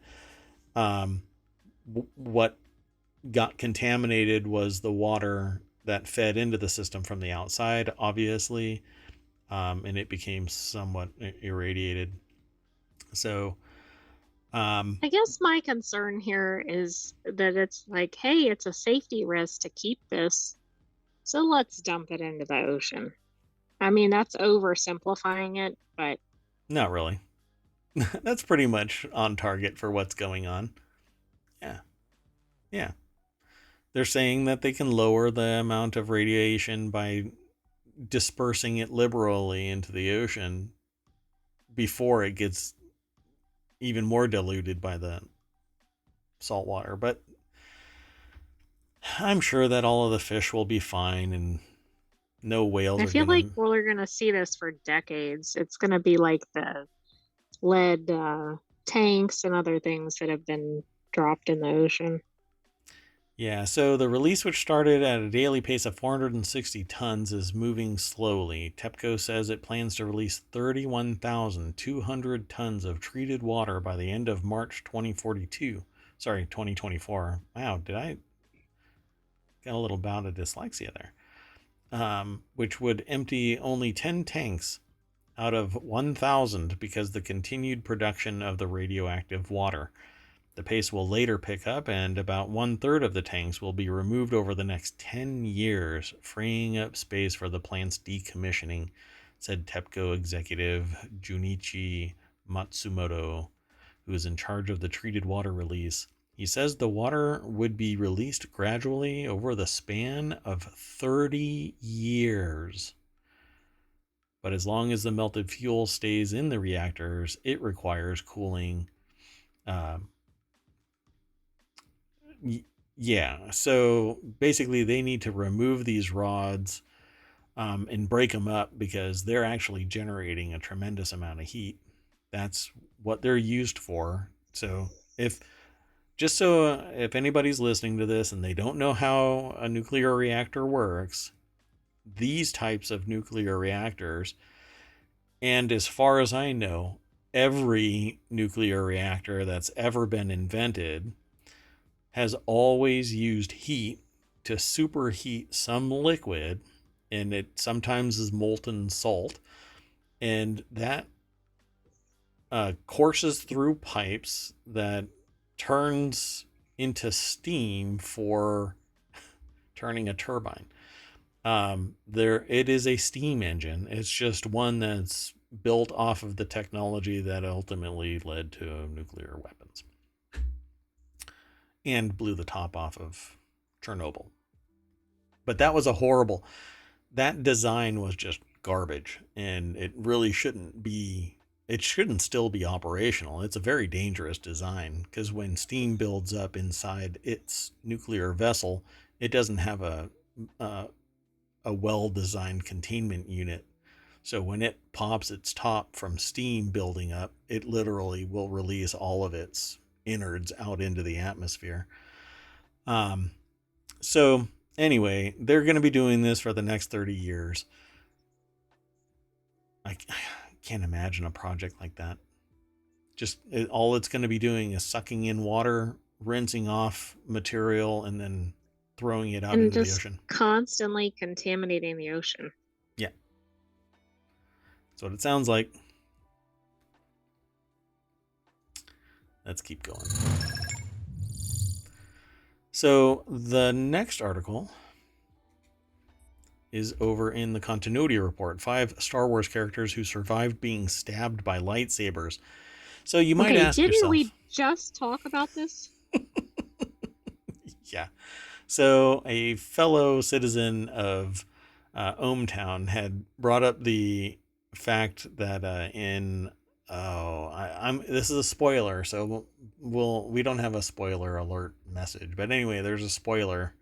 Um, what got contaminated was the water that fed into the system from the outside, obviously, and it became somewhat irradiated. So, I guess my concern here is that it's like, hey, it's a safety risk to keep this, so let's dump it into the ocean. I mean, that's oversimplifying it, but not really. That's pretty much on target for what's going on. Yeah. Yeah. They're saying that they can lower the amount of radiation by dispersing it liberally into the ocean before it gets even more diluted by the salt water. But I'm sure that all of the fish will be fine and no whales I are feel going like to. we're going to see this for decades. It's going to be like the lead tanks and other things that have been dropped in the ocean. Yeah, so the release, which started at a daily pace of 460 tons, is moving slowly. TEPCO says it plans to release 31,200 tons of treated water by the end of March 2042. Sorry, 2024. Wow, did I get a little bout of dyslexia there? Which would empty only 10 tanks out of 1,000 because the continued production of the radioactive water. The pace will later pick up, and about 1/3 of the tanks will be removed over the next 10 years, freeing up space for the plant's decommissioning, said TEPCO executive Junichi Matsumoto, who is in charge of the treated water release. He says the water would be released gradually over the span of 30 years. But as long as the melted fuel stays in the reactors, it requires cooling. Uh, yeah, so basically, they need to remove these rods and break them up because they're actually generating a tremendous amount of heat. That's what they're used for. So, if if anybody's listening to this and they don't know how a nuclear reactor works, these types of nuclear reactors, and as far as I know, every nuclear reactor that's ever been invented has always used heat to superheat some liquid, and it sometimes is molten salt, and that courses through pipes that turns into steam for turning a turbine. There, it is a steam engine. It's just one that's built off of the technology that ultimately led to nuclear weapons and blew the top off of Chernobyl. But that was a horrible. That design was just garbage, and it really shouldn't be. It shouldn't still be operational. It's a very dangerous design because when steam builds up inside its nuclear vessel, it doesn't have a, a well-designed containment unit. So when it pops its top from steam building up, it literally will release all of its innards out into the atmosphere. Um, so anyway, they're going to be doing this for the next 30 years. I can't imagine a project like that. All it's going to be doing is sucking in water, rinsing off material, and then throwing it out And into the just ocean. constantly contaminating the ocean. Yeah, that's what it sounds like. Let's keep going. So the next article is over in the continuity report. 5 Star Wars characters who survived being stabbed by lightsabers. So you might Okay, ask didn't yourself, we just talk about this? yeah. So a fellow citizen of ohmTown had brought up the fact that I'm this is a spoiler, so we don't have a spoiler alert message, but anyway, there's a spoiler.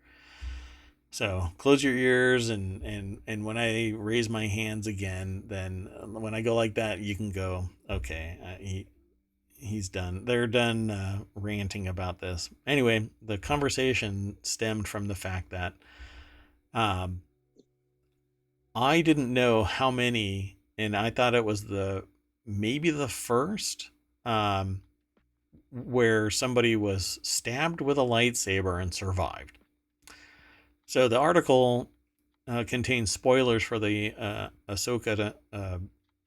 So close your ears, and when I raise my hands again, then when I go like that, you can go, okay, he's done. They're done ranting about this. Anyway, the conversation stemmed from the fact that um, I didn't know how many, and I thought it was maybe the first where somebody was stabbed with a lightsaber and survived. So the article contains spoilers for the Ahsoka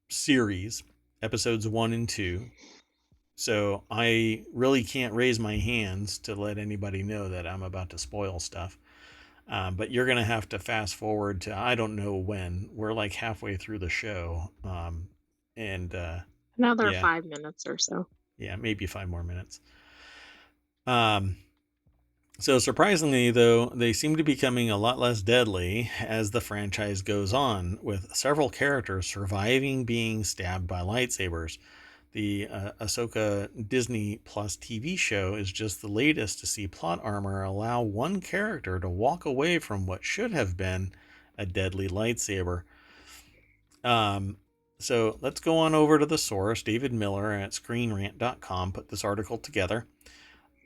series, episodes 1 and 2. So I really can't raise my hands to let anybody know that I'm about to spoil stuff. But you're going to have to fast forward to, I don't know when. We're like halfway through the show. And Another yeah, 5 minutes or so. yeah, maybe 5 more minutes. So surprisingly, though, they seem to be becoming a lot less deadly as the franchise goes on, with several characters surviving being stabbed by lightsabers. The Ahsoka Disney Plus TV show is just the latest to see plot armor allow one character to walk away from what should have been a deadly lightsaber. So let's go on over to the source. David Miller at ScreenRant.com put this article together.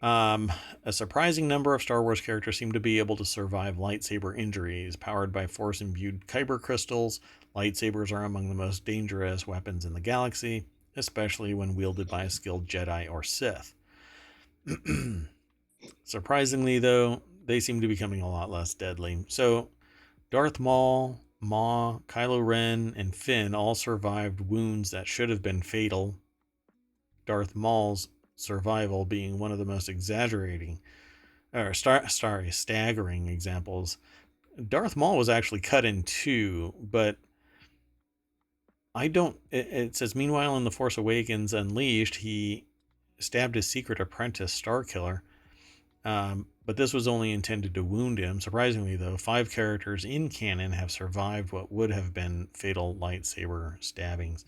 A surprising number of Star Wars characters seem to be able to survive lightsaber injuries. Powered by force-imbued kyber crystals, lightsabers are among the most dangerous weapons in the galaxy, especially when wielded by a skilled Jedi or Sith. Surprisingly, though, they seem to be becoming a lot less deadly. So, Darth Maul, Maw, Kylo Ren, and Finn all survived wounds that should have been fatal. Darth Maul's survival being one of the most staggering examples. Darth Maul was actually cut in two, but it says, meanwhile, in The Force Awakens Unleashed, he stabbed his secret apprentice, Starkiller. But this was only intended to wound him. Surprisingly, though, 5 characters in canon have survived what would have been fatal lightsaber stabbings.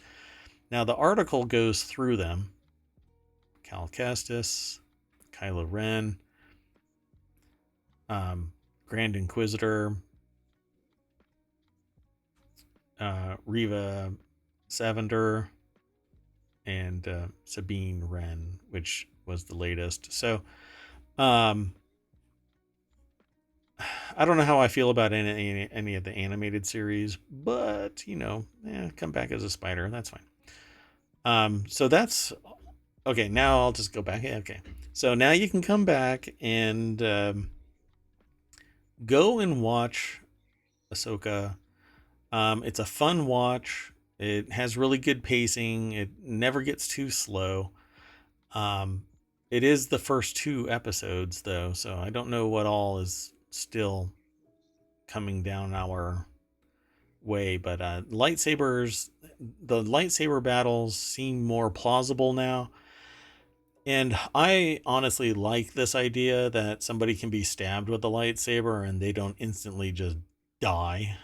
Now, the article goes through them. Cal Kestis, Kylo Ren, Grand Inquisitor, Reva Savender, and Sabine Wren, which was the latest. So, I don't know how I feel about any of the animated series, but come back as a spider. That's fine. So that's okay. Now I'll just go back. Okay. So now you can come back and go and watch Ahsoka. It's a fun watch. It has really good pacing. It never gets too slow. It is the first 2 episodes, though, so I don't know what all is still coming down our way. But the lightsaber battles seem more plausible now. And I honestly like this idea that somebody can be stabbed with a lightsaber and they don't instantly just die,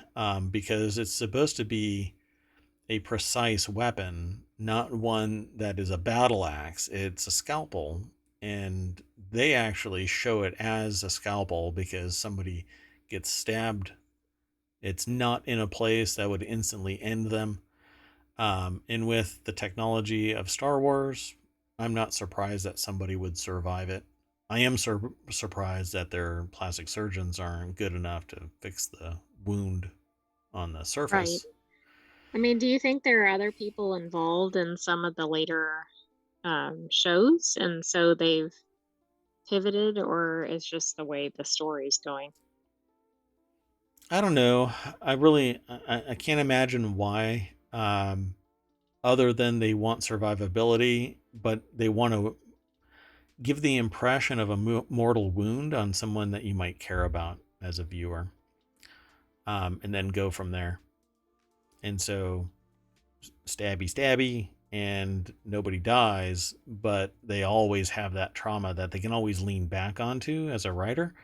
because it's supposed to be a precise weapon, not one that is a battle axe. It's a scalpel, and they actually show it as a scalpel because somebody gets stabbed. It's not in a place that would instantly end them. And with the technology of Star Wars, I'm not surprised that somebody would survive it. I am surprised that their plastic surgeons aren't good enough to fix the wound on the surface. Right. I mean, do you think there are other people involved in some of the later shows, and so they've pivoted, or is just the way the story's going? I don't know. I can't imagine why, other than they want survivability, but they want to give the impression of a mortal wound on someone that you might care about as a viewer, and then go from there. And so, stabby, and nobody dies, but they always have that trauma that they can always lean back onto as a writer.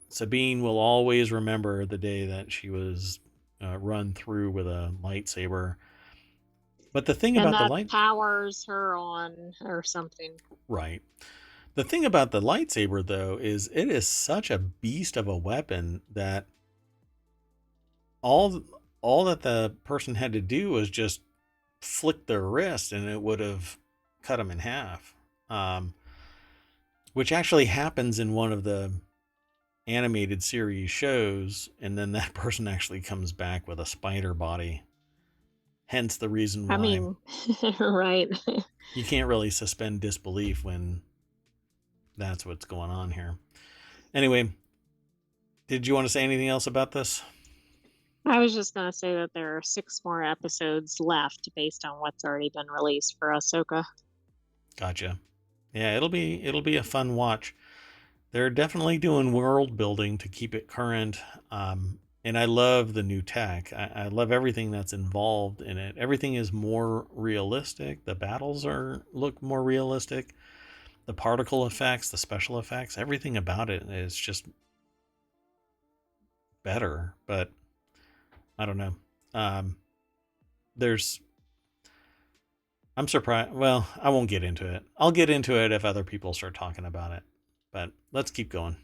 Sabine will always remember the day that she was run through with a lightsaber. But the thing And about that powers her on or something. Right. The thing about the lightsaber, though, is it is such a beast of a weapon that all that the person had to do was just flick their wrist and it would have cut them in half. Which actually happens in one of the animated series shows, and then that person actually comes back with a spider body. Hence the reason why, I mean, right. you can't really suspend disbelief when that's what's going on here. Anyway, did you want to say anything else about this? I was just going to say that there are 6 more episodes left based on what's already been released for Ahsoka. Gotcha. Yeah, it'll be a fun watch. They're definitely doing world building to keep it current. And I love the new tech. I love everything that's involved in it. Everything is more realistic. The battles look more realistic. The particle effects, the special effects, everything about it is just better. But I don't know. There's I'm surprised. Well, I won't get into it. I'll get into it if other people start talking about it. But let's keep going.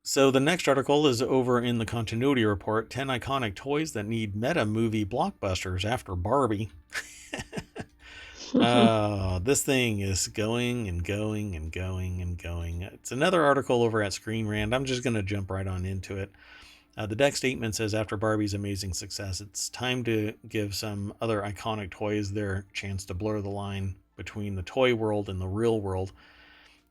So the next article is over in the continuity report, 10 iconic toys that need meta movie blockbusters after Barbie. This thing is going and going and going and going. It's another article over at Screen Rant. I'm just going to jump right on into it. The deck statement says, after Barbie's amazing success, it's time to give some other iconic toys their chance to blur the line between the toy world and the real world.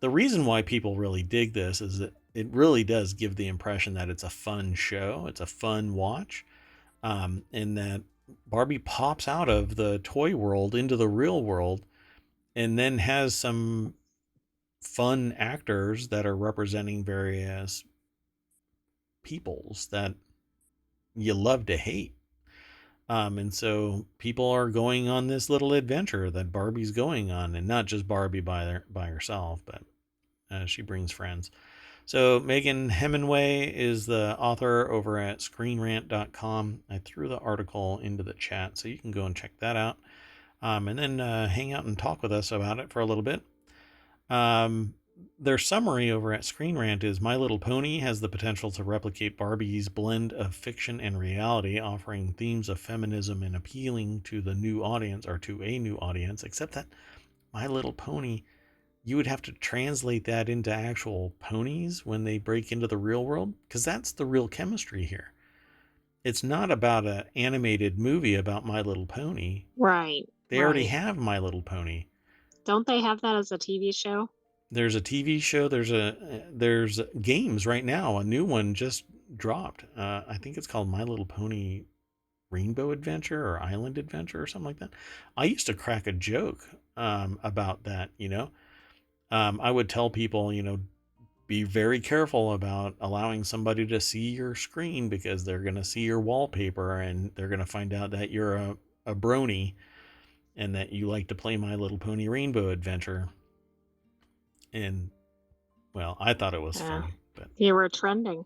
The reason why people really dig this is that it really does give the impression that it's a fun show. It's a fun watch. And that Barbie pops out of the toy world into the real world and then has some fun actors that are representing various peoples that you love to hate. And so people are going on this little adventure that Barbie's going on, and not just Barbie by herself, but she brings friends. So Megan Hemingway is the author over at screenrant.com. I threw the article into the chat, so you can go and check that out. And then hang out and talk with us about it for a little bit. Their summary over at Screen Rant is, My Little Pony has the potential to replicate Barbie's blend of fiction and reality, offering themes of feminism and appealing to the new audience, or to a new audience, except that My Little Pony, you would have to translate that into actual ponies when they break into the real world, because that's the real chemistry here. It's not about an animated movie about My Little Pony. Right. They already have My Little Pony. Don't they have that as a TV show? There's a TV show. There's games right now. A new one just dropped. I think it's called My Little Pony Rainbow Adventure or Island Adventure or something like that. I used to crack a joke about that. I would tell people, be very careful about allowing somebody to see your screen, because they're going to see your wallpaper and they're going to find out that you're a brony and that you like to play My Little Pony Rainbow Adventure. And, well, I thought it was funny, but you were trending.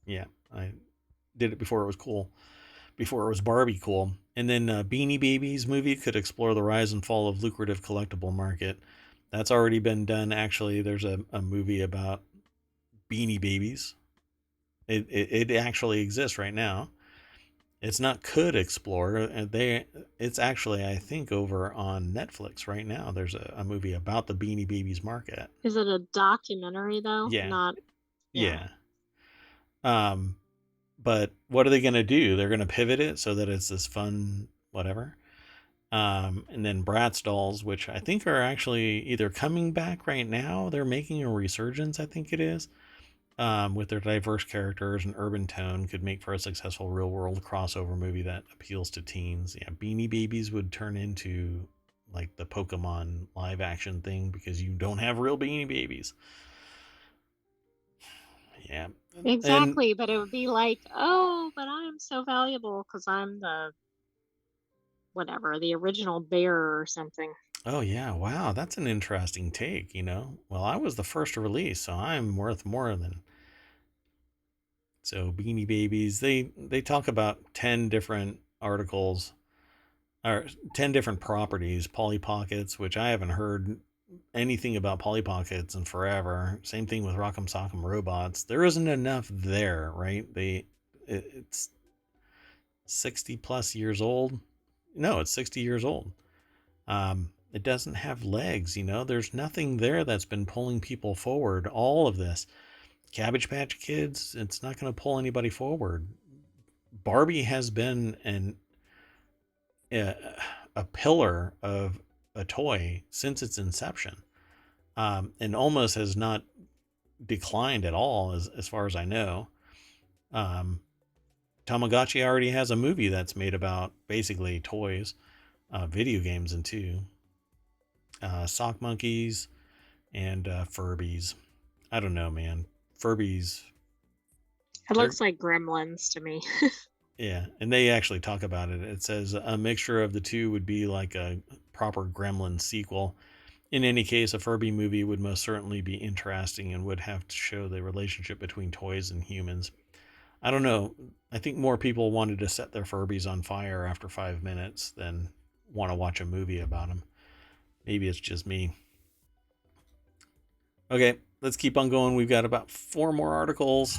Yeah, I did it before it was cool, before it was Barbie cool. And then Beanie Babies movie could explore the rise and fall of lucrative collectible market. That's already been done. Actually, there's a movie about Beanie Babies. It actually exists right now. It's not could explore. It's actually, I think, over on Netflix right now. There's a movie about the Beanie Babies market. Is it a documentary though? Yeah. Not. Yeah. But what are they going to do? They're going to pivot it so that it's this fun whatever. And then Bratz dolls, which I think are actually either coming back right now. They're making a resurgence, I think it is. With their diverse characters and urban tone, could make for a successful real-world crossover movie that appeals to teens. Yeah, Beanie Babies would turn into like the Pokemon live-action thing, because you don't have real Beanie Babies. Yeah. Exactly, but it would be like, oh, but I'm so valuable because I'm the original bear or something. Oh, yeah. Wow. That's an interesting take, Well, I was the first to release, so I'm worth more than. So Beanie Babies, they talk about 10 different articles, or 10 different properties. Polly Pockets, which I haven't heard anything about Polly Pockets in forever. Same thing with Rock'em Sock'em Robots. There isn't enough there, right? It's 60 plus years old. No, it's 60 years old. It doesn't have legs, There's nothing there that's been pulling people forward. All of this. Cabbage Patch Kids, it's not going to pull anybody forward. Barbie has been a pillar of a toy since its inception, and almost has not declined at all, as far as I know. Tamagotchi already has a movie that's made about basically toys, video games, and two. Sock monkeys and Furbies. I don't know, man. Furbies. It looks like Gremlins to me. Yeah, and they actually talk about it. It says a mixture of the two would be like a proper Gremlin sequel. In any case, a Furby movie would most certainly be interesting and would have to show the relationship between toys and humans. I don't know. I think more people wanted to set their Furbies on fire after 5 minutes than want to watch a movie about them. Maybe it's just me. Okay, let's keep on going. We've got about 4 more articles.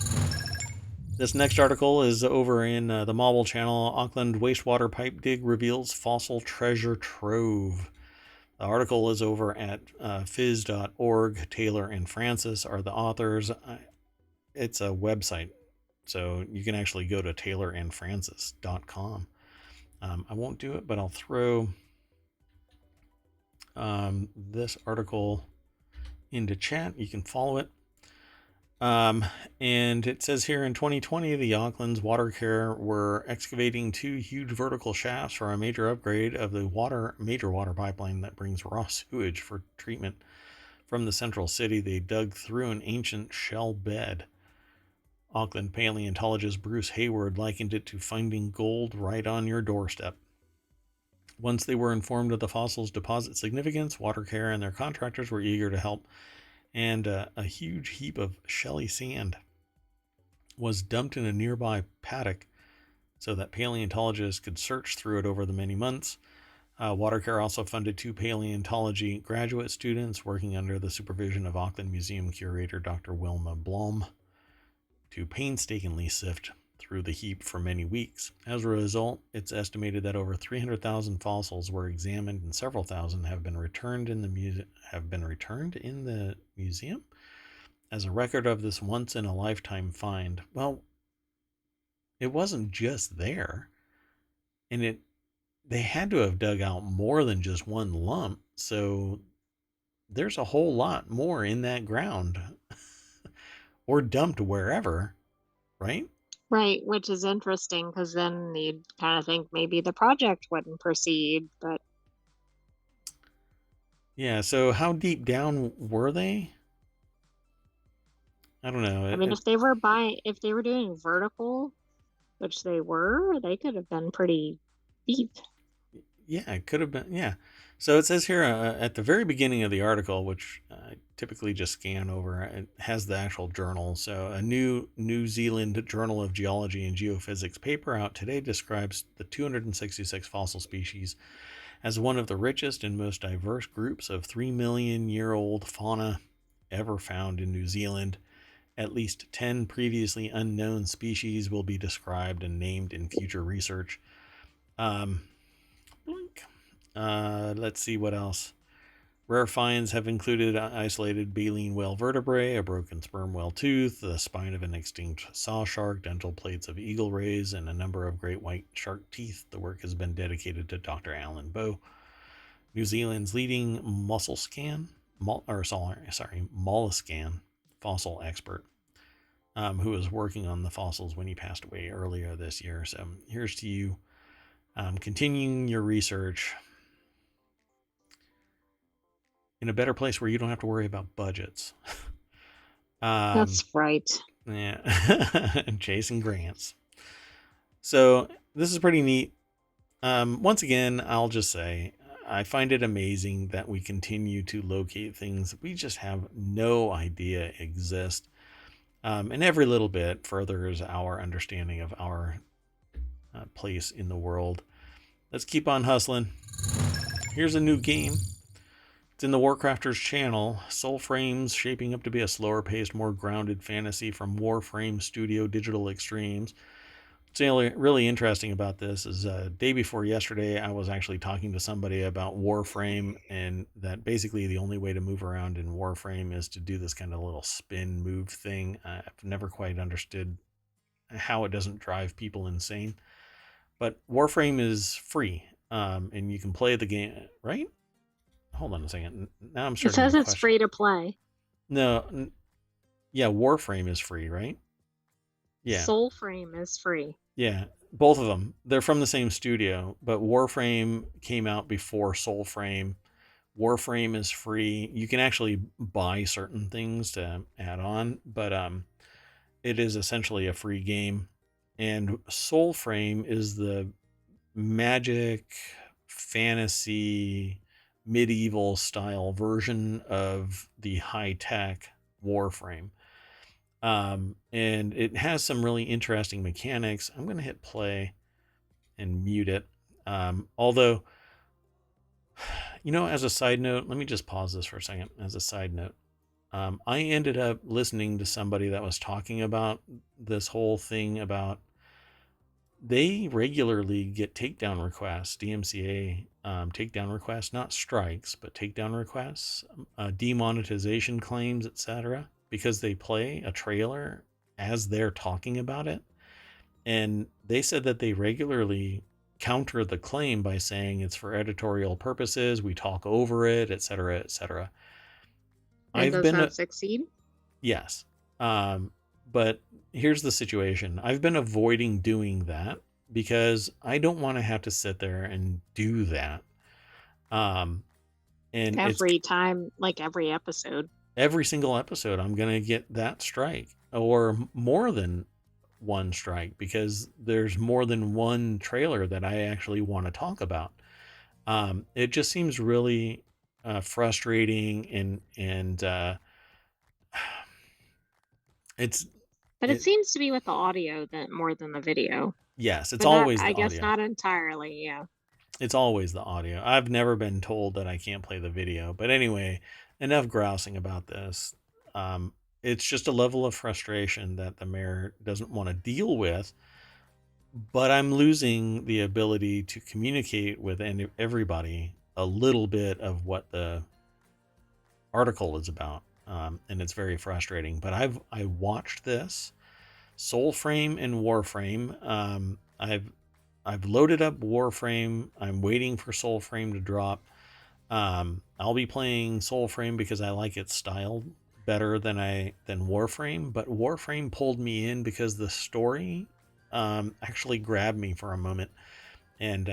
This next article is over in the Marvel channel. Auckland wastewater pipe dig reveals fossil treasure trove. The article is over at phys.org. Taylor and Francis are the authors. It's a website, so you can actually go to taylorandfrancis.com. I won't do it, but I'll throw this article into chat. You can follow it. And it says here in 2020, the Auckland's water care were excavating 2 huge vertical shafts for a major upgrade of the major water pipeline that brings raw sewage for treatment from the central city. They dug through an ancient shell bed. Auckland paleontologist Bruce Hayward likened it to finding gold right on your doorstep. Once they were informed of the fossil's deposit significance, water care and their contractors were eager to help, and a huge heap of shelly sand was dumped in a nearby paddock so that paleontologists could search through it over the many months. Watercare also funded 2 paleontology graduate students working under the supervision of Auckland Museum curator Dr. Wilma Blom to painstakingly sift through the heap for many weeks. As a result, it's estimated that over 300,000 fossils were examined and several thousand have been returned in the museum as a record of this once in a lifetime find. Well, it wasn't just there, and they had to have dug out more than just one lump, so there's a whole lot more in that ground or dumped wherever, right? Right, which is interesting because then you'd kind of think maybe the project wouldn't proceed, but Yeah, so how deep down were they? I don't know. I mean, if they were doing vertical, which they were, they could have been pretty deep. Yeah, it could have been. Yeah. So it says here at the very beginning of the article, which I typically just scan over, it has the actual journal. So a new New Zealand Journal of Geology and Geophysics paper out today describes the 266 fossil species as one of the richest and most diverse groups of 3 million year old fauna ever found in New Zealand. At least 10 previously unknown species will be described and named in future research. Let's see what else. Rare finds have included isolated baleen whale vertebrae, a broken sperm whale tooth, the spine of an extinct saw shark, dental plates of eagle rays, and a number of great white shark teeth. The work has been dedicated to Dr. Alan Bowe, New Zealand's leading molluscan fossil expert, who was working on the fossils when he passed away earlier this year. So here's to you, continuing your research in a better place where you don't have to worry about budgets. That's right. Yeah, and chasing grants. So this is pretty neat. Once again, I'll just say I find it amazing that we continue to locate things we just have no idea exist. And every little bit furthers our understanding of our place in the world. Let's keep on hustling. Here's a new game. It's in the Warcrafters channel. Soulframe's shaping up to be a slower paced, more grounded fantasy from Warframe Studio Digital Extremes. What's really interesting about this is day before yesterday, I was actually talking to somebody about Warframe, and that basically the only way to move around in Warframe is to do this kind of little spin move thing. I've never quite understood how it doesn't drive people insane. But Warframe is free, and you can play the game, right? Hold on a second. Now I'm It starting says to it's question. free to play. No, yeah, Warframe is free, right? Yeah, Soulframe is free. yeah, both of them. They're from the same studio, but Warframe came out before Soulframe. Warframe is free. You can actually buy certain things to add on, but it is essentially a free game. And Soulframe is the magic fantasy medieval style version of the high-tech Warframe. And it has some really interesting mechanics. I'm going to hit play and mute it. Although, as a side note, let me just pause this for a second. As a side note, I ended up listening to somebody that was talking about this whole thing about they regularly get takedown requests, DMCA takedown requests, not strikes, but takedown requests, demonetization claims, etc., because they play a trailer as they're talking about it. And they said that they regularly counter the claim by saying it's for editorial purposes, we talk over it, etc., etc. And I've does been that succeed? Yes. But here's the situation. I've been avoiding doing that because I don't want to have to sit there and do that. Um, and it's Every time, like every episode. every single episode, I'm going to get that strike or more than one strike because there's more than one trailer that I actually want to talk about. It just seems really frustrating and it's But it it seems to be with the audio that more than the video. yes, it's Or not, always the I guess audio. not entirely, yeah. It's always the audio. I've never been told that I can't play the video. But anyway, enough grousing about this. It's just a level of frustration that the mayor doesn't want to deal with. But I'm losing the ability to communicate with everybody a little bit of what the article is about. And it's very frustrating. But I watched this Soulframe and Warframe. I've loaded up Warframe. I'm waiting for Soulframe to drop. I'll be playing Soulframe because I like its style better than Warframe. But Warframe pulled me in because the story actually grabbed me for a moment, and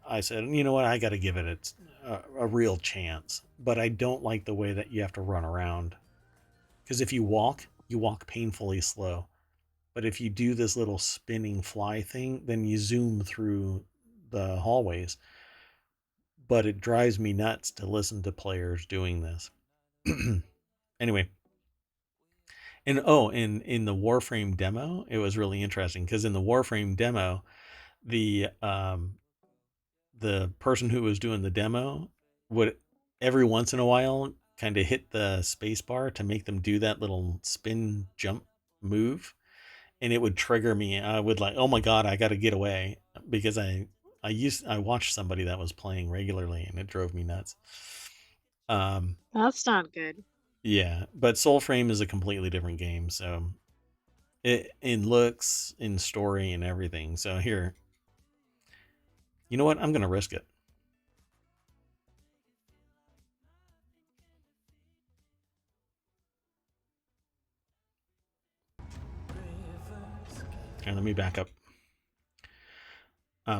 I said, you know what, I got to give it a real chance. But I don't like the way that you have to run around because if you walk painfully slow. But if you do this little spinning fly thing, then you zoom through the hallways. But it drives me nuts to listen to players doing this. Anyway, and in the Warframe demo, it was really interesting because in the Warframe demo, the the person who was doing the demo would every once in a while kind of hit the space bar to make them do that little spin jump move, and it would trigger me. I would like, oh my god, I got to get away because I watched somebody that was playing regularly, and it drove me nuts. Um, That's not good. yeah, but Soulframe is a completely different game, so it in looks, in story, and everything. So here, you know what? I'm gonna risk it. And let me back up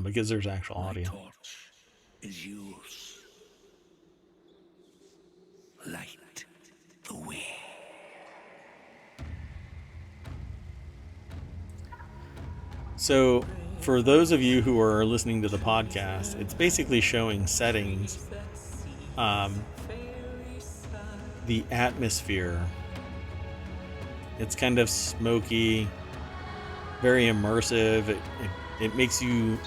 because there's actual audio. My torch is yours. Light the way. So, for those of you who are listening to the podcast, it's basically showing settings, the atmosphere. It's kind of smoky, very immersive. It makes you,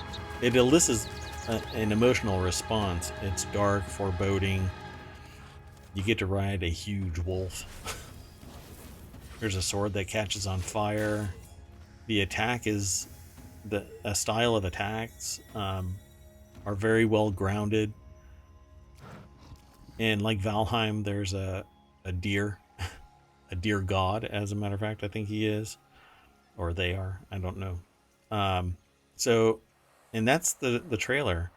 it elicits an emotional response. It's dark, foreboding. You get to ride a huge wolf. There's a sword that catches on fire. The attack is a style of attacks are very well grounded. And like Valheim, there's a deer, a deer god, as a matter of fact, I think he is, or they are. I don't know. So, and that's the trailer.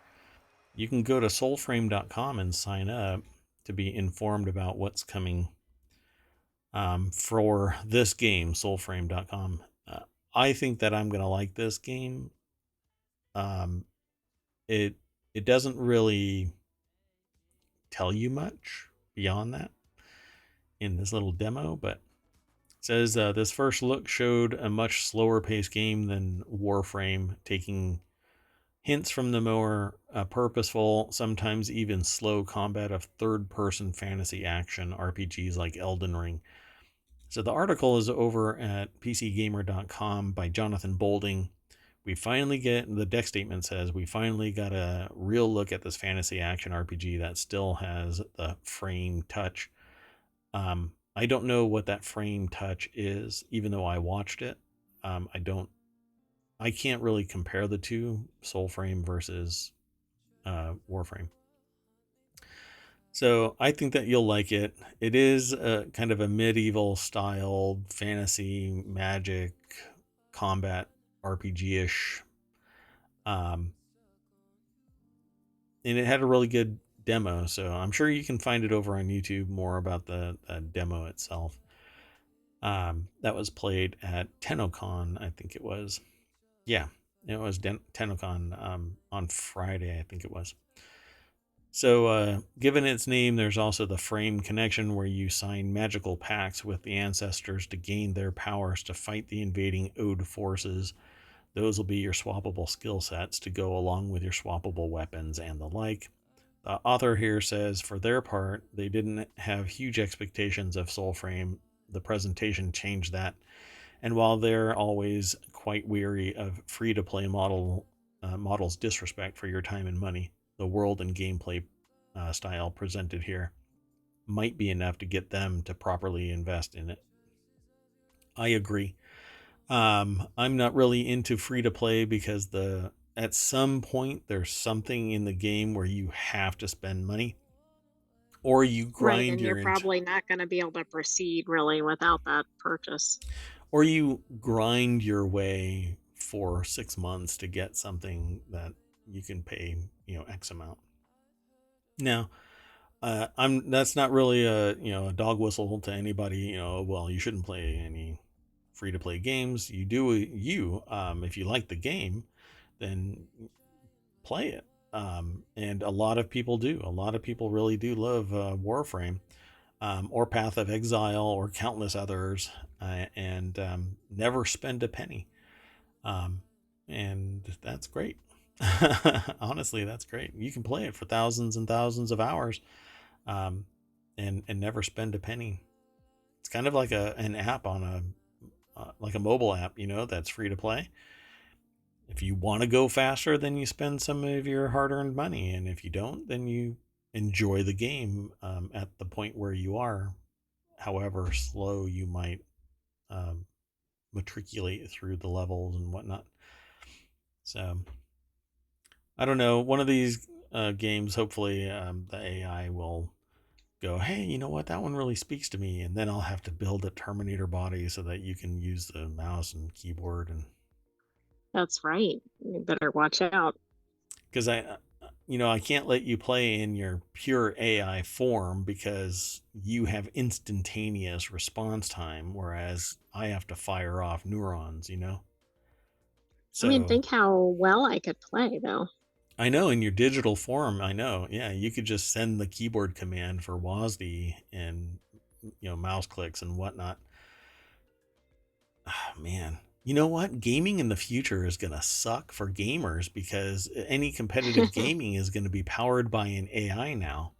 You can go to soulframe.com and sign up to be informed about what's coming for this game, soulframe.com. I think that I'm going to like this game. It doesn't really tell you much beyond that in this little demo, but it says this first look showed a much slower paced game than Warframe, taking hints from the more purposeful, sometimes even slow combat of third person fantasy action RPGs like Elden Ring. So the article is over at pcgamer.com by Jonathan Bolding. We finally get, the deck statement says, we finally got a real look at this fantasy action RPG that still has the frame touch. I don't know what that frame touch is, even though I watched it. I can't really compare the two, Soulframe versus Warframe. So I think that you'll like it. It is a kind of a medieval styled fantasy magic combat RPG-ish. And it had a really good demo, so I'm sure you can find it over on YouTube more about the demo itself. That was played at TennoCon, I think it was. Yeah, it was TennoCon on Friday, I think it was. So, given its name, there's also the frame connection where you sign magical pacts with the ancestors to gain their powers to fight the invading Ode forces. Those will be your swappable skill sets to go along with your swappable weapons and the like. The author here says, for their part, they didn't have huge expectations of Soulframe. The presentation changed that. And while they're always quite weary of free-to-play models' disrespect for your time and money, the world and gameplay style presented here might be enough to get them to properly invest in it. I agree. I'm not really into free-to-play because at some point there's something in the game where you have to spend money, or you Right, grind and you're your probably not going to be able to proceed really without that purchase. or you grind your way for 6 months to get something that you can pay, X amount. Now, that's not really a dog whistle to anybody. Well, you shouldn't play any free to play games. You do if you like the game, then play it. And a lot of people do. A lot of people really do love Warframe, or Path of Exile, or countless others, and never spend a penny. And that's great. Honestly, that's great. You can play it for thousands and thousands of hours, and never spend a penny. It's kind of like an app on like a mobile app, that's free to play. If you want to go faster, then you spend some of your hard-earned money, and if you don't, then you enjoy the game at the point where you are, however slow you might matriculate through the levels and whatnot. So I don't know. One of these games, hopefully, the AI will go, hey, you know what? That one really speaks to me, and then I'll have to build a Terminator body so that you can use the mouse and keyboard, and That's right. You better watch out. because I can't let you play in your pure AI form because you have instantaneous response time, whereas I have to fire off neurons. I mean, So think how well I could play, though. I know in your digital form, I know, yeah, you could just send the keyboard command for WASD and mouse clicks and whatnot. Oh, man. You know what? Gaming in the future is going to suck for gamers because any competitive gaming is going to be powered by an AI now,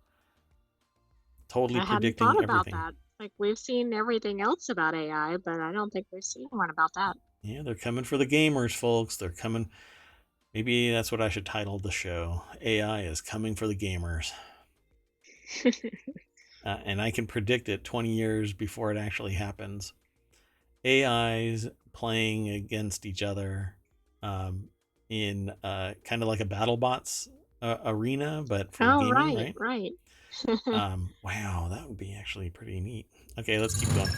totally I hadn't predicting thought about everything. that. Like, we've seen everything else about AI, but I don't think we've seen one about that. Yeah, they're coming for the gamers, folks. They're coming. Maybe that's what I should title the show. AI is coming for the gamers. And I can predict it 20 years before it actually happens. AIs playing against each other in kind of like a BattleBots arena, but for Oh, gaming, right, right? right. Wow, that would be actually pretty neat. Okay, let's keep going.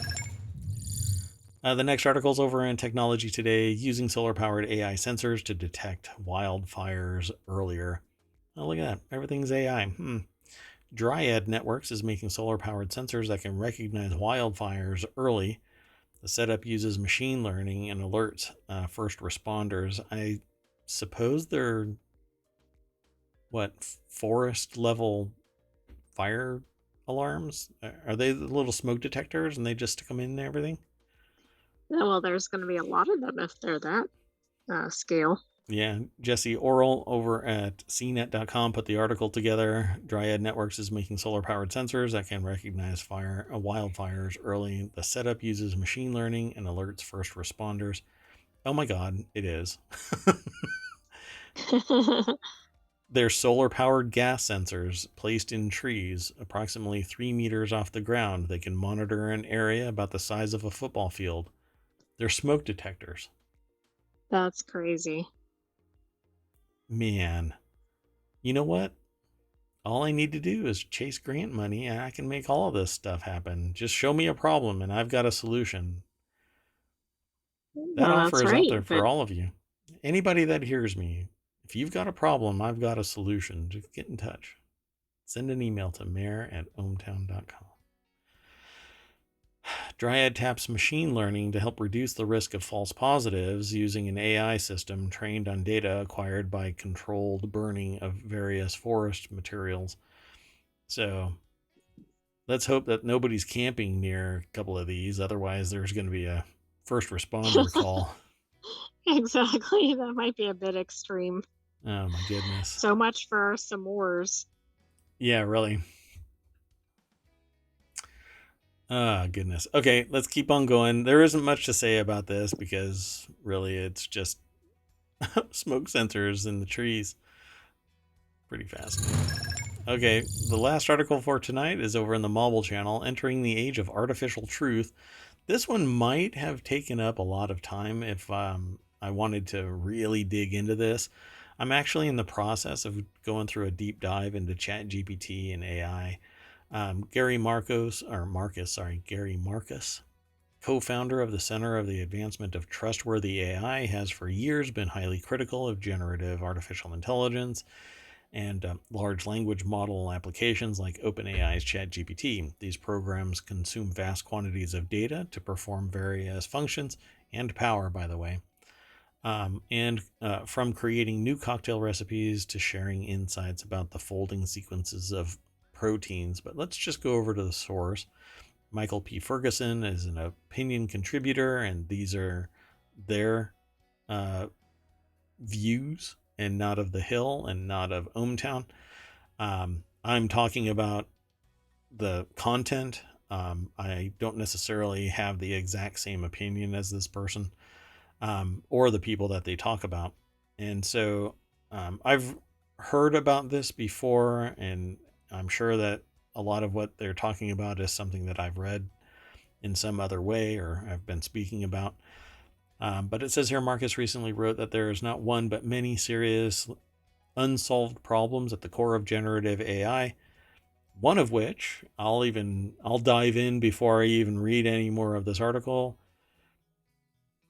The next article is over in Technology Today, using solar-powered AI sensors to detect wildfires earlier. Oh, look at that. Everything's AI. Dryad Networks is making solar-powered sensors that can recognize wildfires early. The setup uses machine learning and alerts first responders. I suppose they're, forest level fire alarms? Are they the little smoke detectors and they just stick them in everything? Yeah, well, there's going to be a lot of them if they're that scale. Yeah, Jesse Orrell over at cnet.com put the article together. Dryad Networks is making solar-powered sensors that can recognize wildfires early. The setup uses machine learning and alerts first responders. Oh my God, it is. They're solar-powered gas sensors placed in trees approximately 3 meters off the ground. They can monitor an area about the size of a football field. They're smoke detectors. That's crazy. Man, you know what? All I need to do is chase grant money and I can make all of this stuff happen. Just show me a problem and I've got a solution. That Well, offer that's is out right, there for but all of you. Anybody that hears me, if you've got a problem, I've got a solution. Just get in touch. Send an email to mayor@ohmTown.com. Dryad taps machine learning to help reduce the risk of false positives using an AI system trained on data acquired by controlled burning of various forest materials. So let's hope that nobody's camping near a couple of these. Otherwise, there's going to be a first responder call. exactly, that might be a bit extreme. Oh, my goodness. So much for s'mores. Yeah, really. Oh, goodness. Okay, let's keep on going. There isn't much to say about this because really it's just smoke sensors in the trees. Pretty fascinating. Okay, the last article for tonight is over in the Mobile channel, Entering the Age of Artificial Truth. This one might have taken up a lot of time if I wanted to really dig into this. I'm actually in the process of going through a deep dive into ChatGPT and AI. Gary Marcus, co-founder of the Center of the Advancement of Trustworthy AI, has for years been highly critical of generative artificial intelligence and large language model applications like OpenAI's ChatGPT. These programs consume vast quantities of data to perform various functions and power, by the way. From creating new cocktail recipes to sharing insights about the folding sequences of proteins. But let's just go over to the source. Michael P. Ferguson is an opinion contributor, and these are their views and not of the Hill and not of ohmTown. I'm talking about the content. I don't necessarily have the exact same opinion as this person or the people that they talk about. And so I've heard about this before, and I'm sure that a lot of what they're talking about is something that I've read in some other way or I've been speaking about. But it says here, Marcus recently wrote that there is not one but many serious unsolved problems at the core of generative AI. One of which I'll dive in before I even read any more of this article.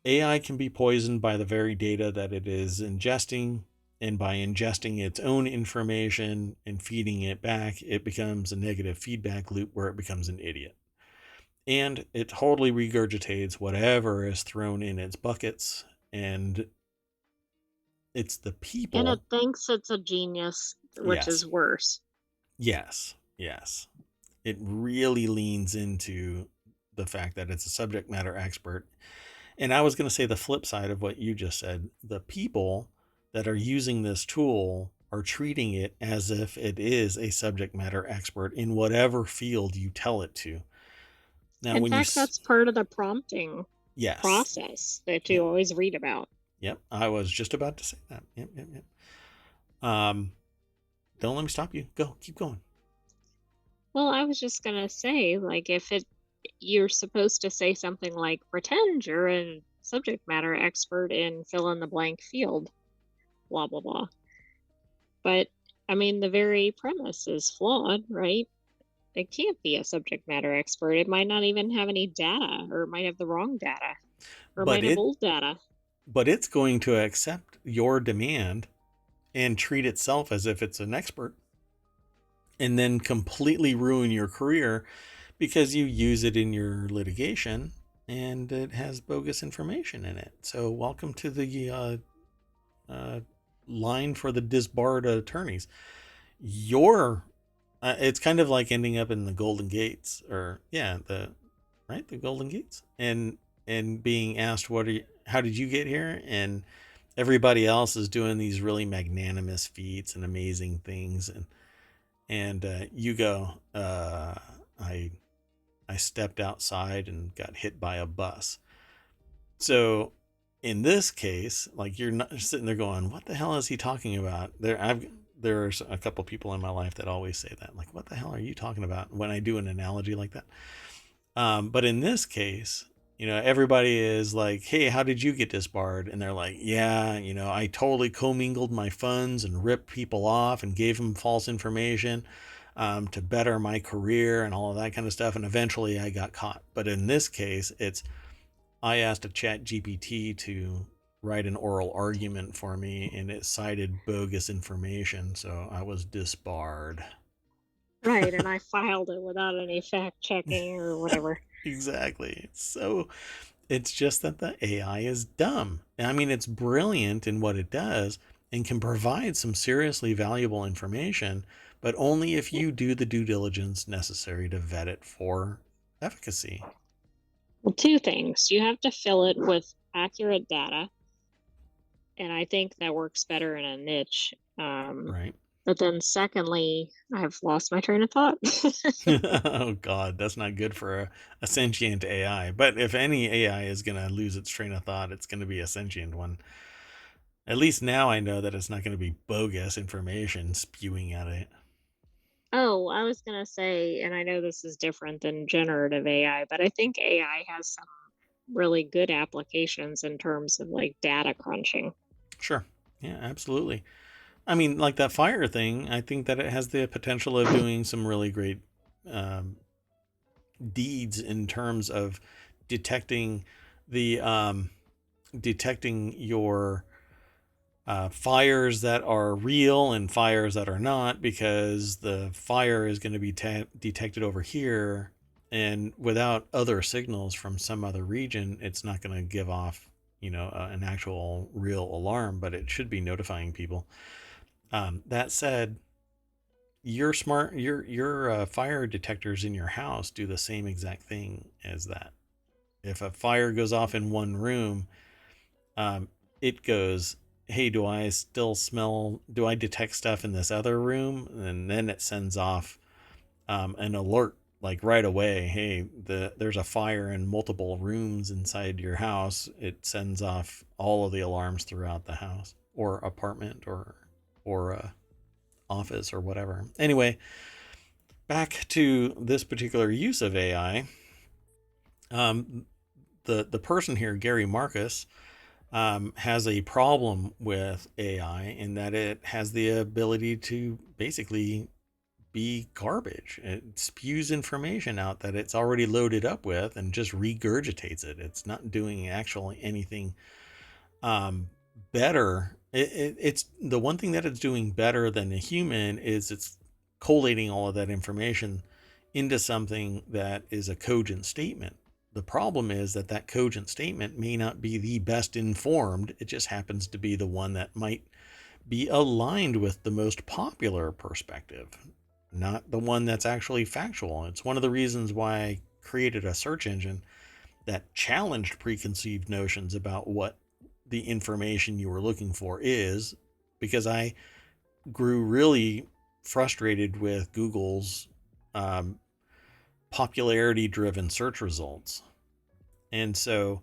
AI can be poisoned by the very data that it is ingesting, and by ingesting its own information and feeding it back, it becomes a negative feedback loop where it becomes an idiot. And it totally regurgitates whatever is thrown in its buckets, and it's the people. And it thinks it's a genius, which is worse. Yes. It really leans into the fact that it's a subject matter expert. And I was going to say the flip side of what you just said. The people that are using this tool are treating it as if it is a subject matter expert in whatever field you tell it to. Now, in fact, that's part of the prompting process that you always read about. Yep, I was just about to say that. Yep. Don't let me stop you. Go, keep going. Well, I was just gonna say, like, you're supposed to say something like, pretend you're a subject matter expert in fill in the blank field, blah, blah, blah. But, I mean, the very premise is flawed, right? It can't be a subject matter expert. It might not even have any data, or it might have the wrong data, or it might have old data. But it's going to accept your demand and treat itself as if it's an expert, and then completely ruin your career because you use it in your litigation and it has bogus information in it. So welcome to the line for the disbarred attorneys. It's kind of like ending up in the Golden Gates, or the Golden Gates, and being asked how did you get here, and everybody else is doing these really magnanimous feats and amazing things, and you go, I stepped outside and got hit by a bus. So in this case, like, you're not sitting there going, what the hell is he talking about? There's a couple people in my life that always say that, like, what the hell are you talking about when I do an analogy like that? But in this case, everybody is like, hey, how did you get disbarred? And they're like, yeah, I totally commingled my funds and ripped people off and gave them false information to better my career and all of that kind of stuff. And eventually I got caught. But in this case, I asked a chat GPT to write an oral argument for me, and it cited bogus information. So I was disbarred. Right, and I filed it without any fact checking or whatever. Exactly. So it's just that the AI is dumb. I mean, it's brilliant in what it does and can provide some seriously valuable information, but only if you do the due diligence necessary to vet it for efficacy. Well, two things. You have to fill it with accurate data, and I think that works better in a niche. Right. But then secondly, I've lost my train of thought. Oh God, that's not good for a sentient AI. But if any AI is going to lose its train of thought, it's going to be a sentient one. At least now I know that it's not going to be bogus information spewing at it. Oh, I was going to say, and I know this is different than generative AI, but I think AI has some really good applications in terms of like data crunching. Sure. Yeah, absolutely. I mean, like that fire thing, I think that it has the potential of doing some really great deeds in terms of detecting the detecting your fires that are real and fires that are not, because the fire is going to be detected over here, and without other signals from some other region, it's not going to give off an actual real alarm, but it should be notifying people. That said, your fire detectors in your house do the same exact thing as that. If a fire goes off in one room, it goes, hey, do I detect stuff in this other room? And then it sends off an alert, like right away. Hey, there's a fire in multiple rooms inside your house. It sends off all of the alarms throughout the house or apartment or office or whatever. Anyway, back to this particular use of AI. The person here, Gary Marcus, has a problem with AI in that it has the ability to basically be garbage. It spews information out that it's already loaded up with and just regurgitates it. It's not doing actually anything better. It's the one thing that it's doing better than a human is it's collating all of that information into something that is a cogent statement. The problem is that cogent statement may not be the best informed. It just happens to be the one that might be aligned with the most popular perspective, not the one that's actually factual. It's one of the reasons why I created a search engine that challenged preconceived notions about what the information you were looking for is, because I grew really frustrated with Google's popularity driven search results. And so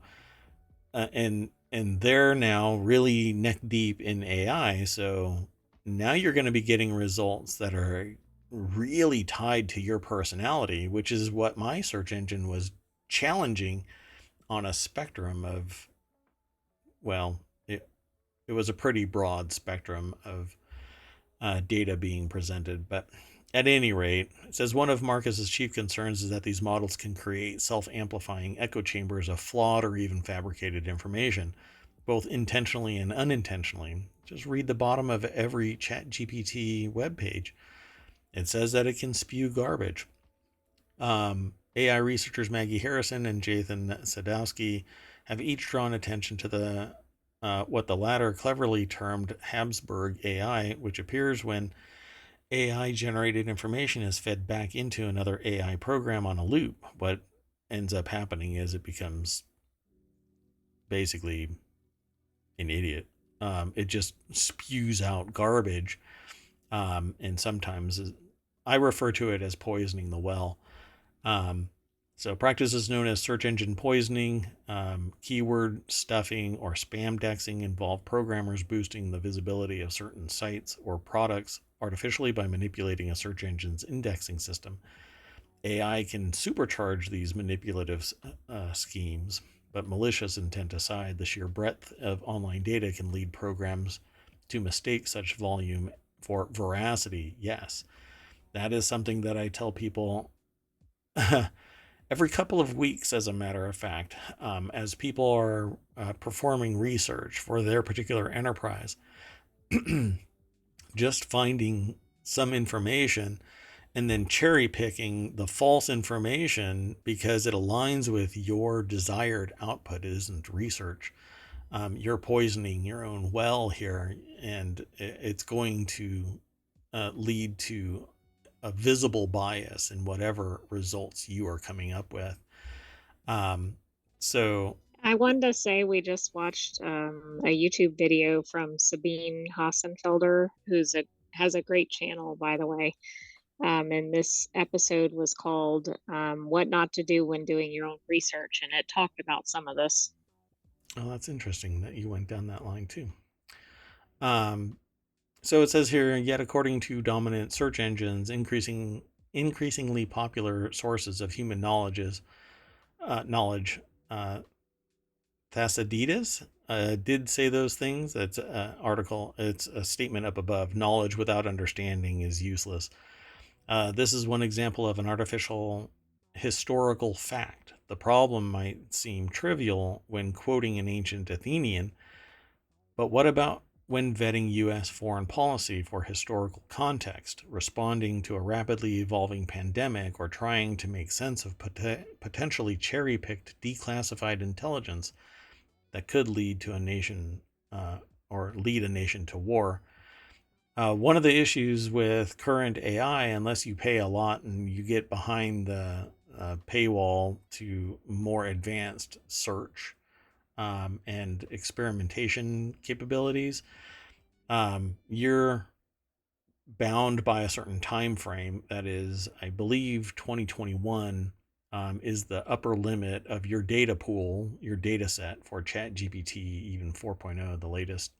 and they're now really neck deep in AI. So now you're going to be getting results that are really tied to your personality, which is what my search engine was challenging on a spectrum of, well, it was a pretty broad spectrum of data being presented. But at any rate, it says one of Marcus's chief concerns is that these models can create self-amplifying echo chambers of flawed or even fabricated information, both intentionally and unintentionally. Just read the bottom of every ChatGPT webpage. It says that it can spew garbage. AI researchers Maggie Harrison and Jathan Sadowski have each drawn attention to the what the latter cleverly termed Habsburg AI, which appears when AI generated information is fed back into another AI program on a loop. What ends up happening is it becomes basically an idiot. It just spews out garbage. And sometimes I refer to it as poisoning the well. So practices known as search engine poisoning, keyword stuffing, or spam dexing involve programmers boosting the visibility of certain sites or products artificially by manipulating a search engine's indexing system. AI can supercharge these manipulative schemes, but malicious intent aside, the sheer breadth of online data can lead programs to mistake such volume for veracity. Yes, that is something that I tell people every couple of weeks, as a matter of fact, as people are performing research for their particular enterprise. Just finding some information and then cherry picking the false information because it aligns with your desired output. It isn't research. You're poisoning your own well here, and it's going to lead to a visible bias in whatever results you are coming up with. So I wanted to say we just watched a YouTube video from Sabine Hassenfelder, has a great channel, by the way. And this episode was called What Not to Do When Doing Your Own Research, and it talked about some of this. Oh, that's interesting that you went down that line too. So it says here, yet according to dominant search engines, increasingly popular sources of human knowledge, Thucydides did say those things. That's an article. It's a statement up above. Knowledge without understanding is useless. This is one example of an artificial historical fact. The problem might seem trivial when quoting an ancient Athenian, but what about when vetting U.S. foreign policy for historical context, responding to a rapidly evolving pandemic, or trying to make sense of potentially cherry-picked declassified intelligence that could lead to a nation or lead a nation to war? One of the issues with current AI, unless you pay a lot and you get behind the paywall to more advanced search and experimentation capabilities, you're bound by a certain time frame. That is, I believe 2021 is the upper limit of your data pool, your data set for ChatGPT, even 4.0, the latest.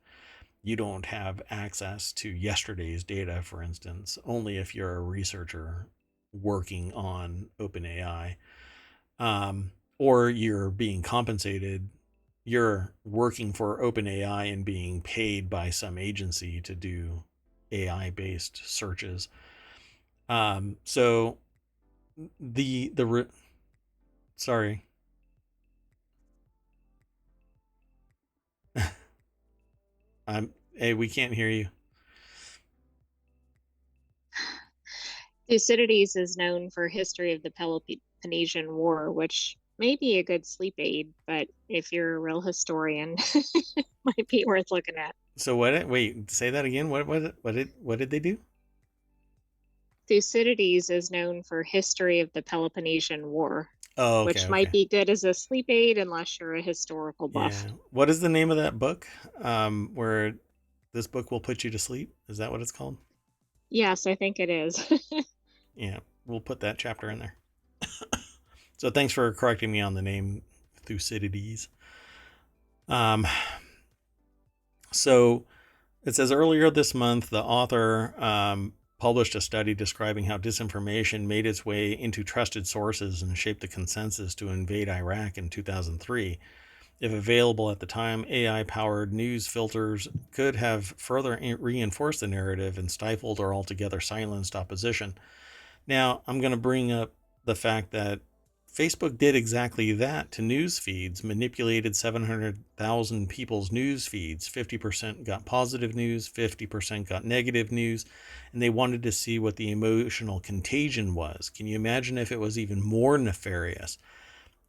You don't have access to yesterday's data, for instance, only if you're a researcher working on OpenAI, or you're being compensated. You're working for OpenAI and being paid by some agency to do AI-based searches. So sorry. Hey, we can't hear you. Thucydides is known for history of the Peloponnesian War, which may be a good sleep aid, but if you're a real historian, it might be worth looking at. So wait, say that again. What did they do? Thucydides is known for history of the Peloponnesian War. Oh, okay, which might be good as a sleep aid unless you're a historical buff. Yeah. What is the name of that book? Where this book will put you to sleep? Is that what it's called? Yes, I think it is. Yeah, we'll put that chapter in there. So thanks for correcting me on the name, Thucydides. So it says earlier this month, the author published a study describing how disinformation made its way into trusted sources and shaped the consensus to invade Iraq in 2003. If available at the time, AI-powered news filters could have further reinforced the narrative and stifled or altogether silenced opposition. Now, I'm going to bring up the fact that Facebook did exactly that to news feeds, manipulated 700,000 people's news feeds. 50% got positive news, 50% got negative news, and they wanted to see what the emotional contagion was. Can you imagine if it was even more nefarious?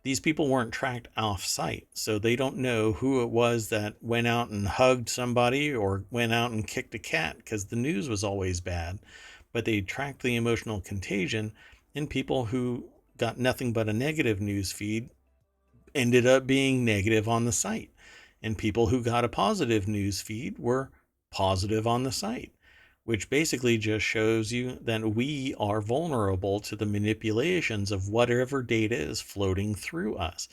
These people weren't tracked off-site, so they don't know who it was that went out and hugged somebody or went out and kicked a cat, because the news was always bad. But they tracked the emotional contagion, and people who got nothing but a negative news feed ended up being negative on the site. and people who got a positive news feed were positive on the site, which basically just shows you that we are vulnerable to the manipulations of whatever data is floating through us.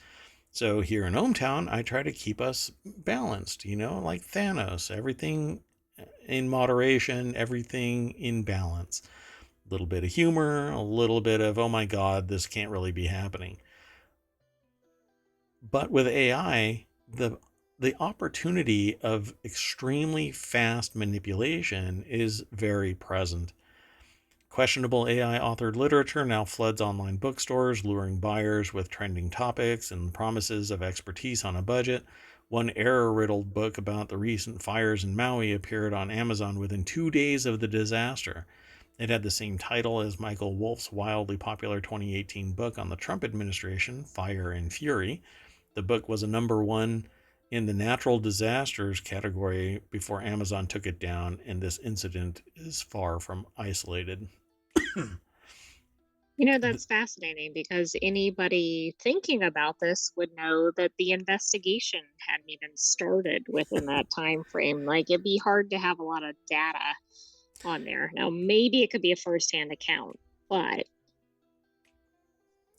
So here in ohmTown, I try to keep us balanced, like Thanos, everything in moderation, everything in balance. A little bit of humor, a little bit of, oh my God, this can't really be happening. But with AI, the opportunity of extremely fast manipulation is very present. Questionable AI authored literature now floods online bookstores, luring buyers with trending topics and promises of expertise on a budget. One error-riddled book about the recent fires in Maui appeared on Amazon within 2 days of the disaster. It had the same title as Michael Wolff's wildly popular 2018 book on the Trump administration, Fire and Fury. The book was a #1 in the natural disasters category before Amazon took it down, and this incident is far from isolated. That's fascinating because anybody thinking about this would know that the investigation hadn't even started within that time frame. Like, it'd be hard to have a lot of data on there. Now, maybe it could be a firsthand account, but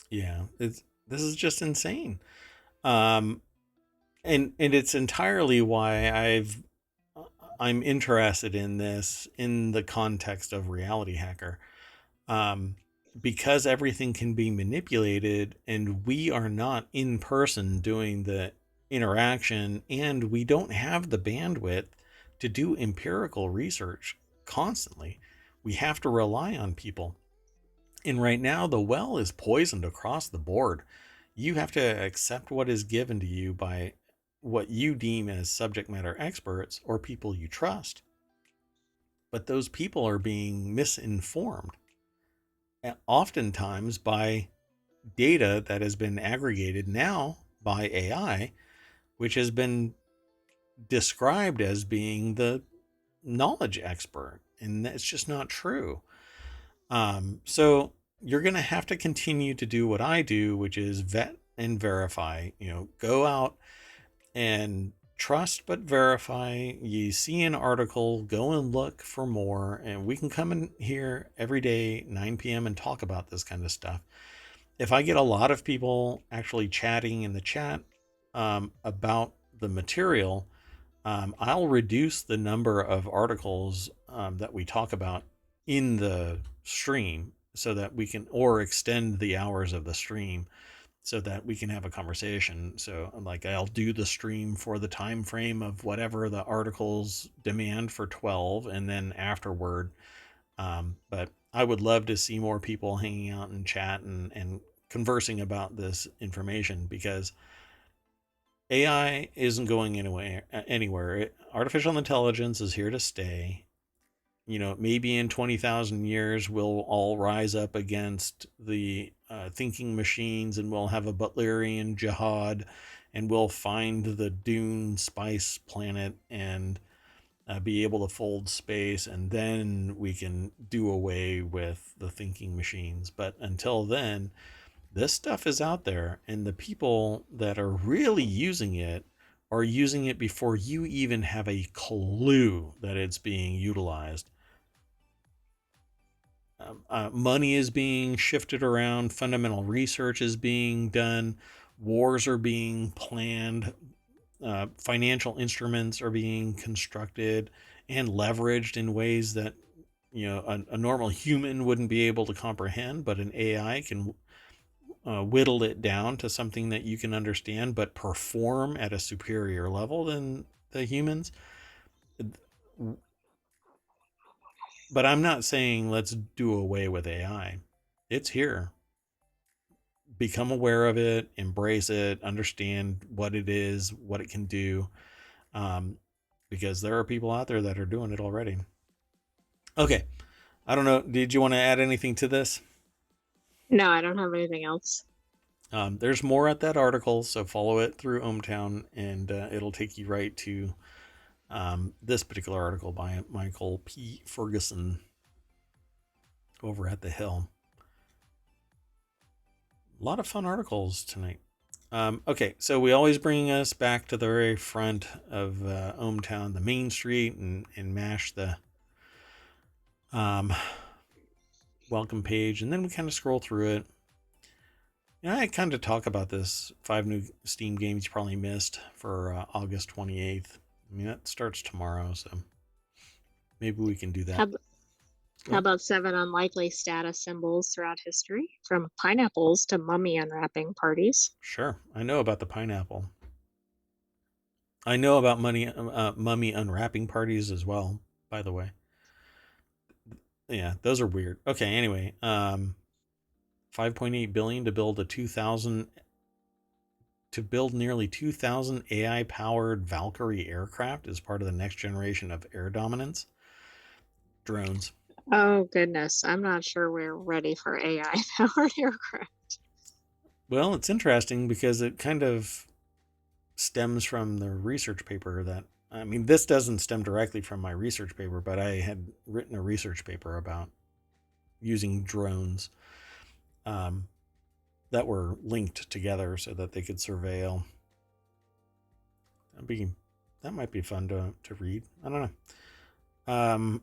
Yeah, this is just insane. And it's entirely why I'm interested in this in the context of Reality Hacker. Because everything can be manipulated and we are not in person doing the interaction, and we don't have the bandwidth to do empirical research constantly. We have to rely on people. And right now, the well is poisoned across the board. You have to accept what is given to you by what you deem as subject matter experts or people you trust. But those people are being misinformed, oftentimes by data that has been aggregated now by AI, which has been described as being the knowledge expert. And that's just not true. So you're going to have to continue to do what I do, which is vet and verify. Go out and trust but verify. You see an article, go and look for more, and we can come in here every day 9 p.m. and talk about this kind of stuff. If I get a lot of people actually chatting in the chat about the material, I'll reduce the number of articles that we talk about in the stream so that we can, or extend the hours of the stream so that we can have a conversation. So like, I'll do the stream for the time frame of whatever the articles demand for 12, and then afterward. But I would love to see more people hanging out in chat and conversing about this information, because AI isn't going anywhere. Artificial intelligence is here to stay. Maybe in 20,000 years, we'll all rise up against the thinking machines, and we'll have a Butlerian jihad, and we'll find the Dune spice planet and be able to fold space, and then we can do away with the thinking machines. But until then, this stuff is out there, and the people that are really using it are using it before you even have a clue that it's being utilized. Money is being shifted around, fundamental research is being done, wars are being planned, financial instruments are being constructed and leveraged in ways that a normal human wouldn't be able to comprehend, but an AI can whittle it down to something that you can understand but perform at a superior level than the humans. But I'm not saying let's do away with AI. It's here. Become aware of it, embrace it, understand what it is, what it can do, because there are people out there that are doing it already. Okay. I don't know. Did you want to add anything to this? no, I don't have anything else. There's more at that article, so follow it through ohmTown, and it'll take you right to this particular article by Michael P. Ferguson over at The Hill. A lot of fun articles tonight. Okay, so we always bring us back to the very front of ohmTown, the main street, and mash the welcome page, and then we kind of scroll through it. I kind of talk about this 5 new Steam games you probably missed for August 28th. I mean, that starts tomorrow, so maybe we can do that. How about 7 unlikely status symbols throughout history, from pineapples to mummy unwrapping parties? Sure, I know about the pineapple. I know about mummy unwrapping parties as well, by the way. Yeah, those are weird. Okay, anyway, 5.8 billion to build nearly 2,000 AI-powered Valkyrie aircraft as part of the next generation of air dominance drones. Oh goodness, I'm not sure we're ready for AI-powered aircraft. Well, it's interesting because it kind of stems from the research paper that, I mean, this doesn't stem directly from my research paper, but I had written a research paper about using drones that were linked together so that they could surveil. That might be fun to read. I don't know.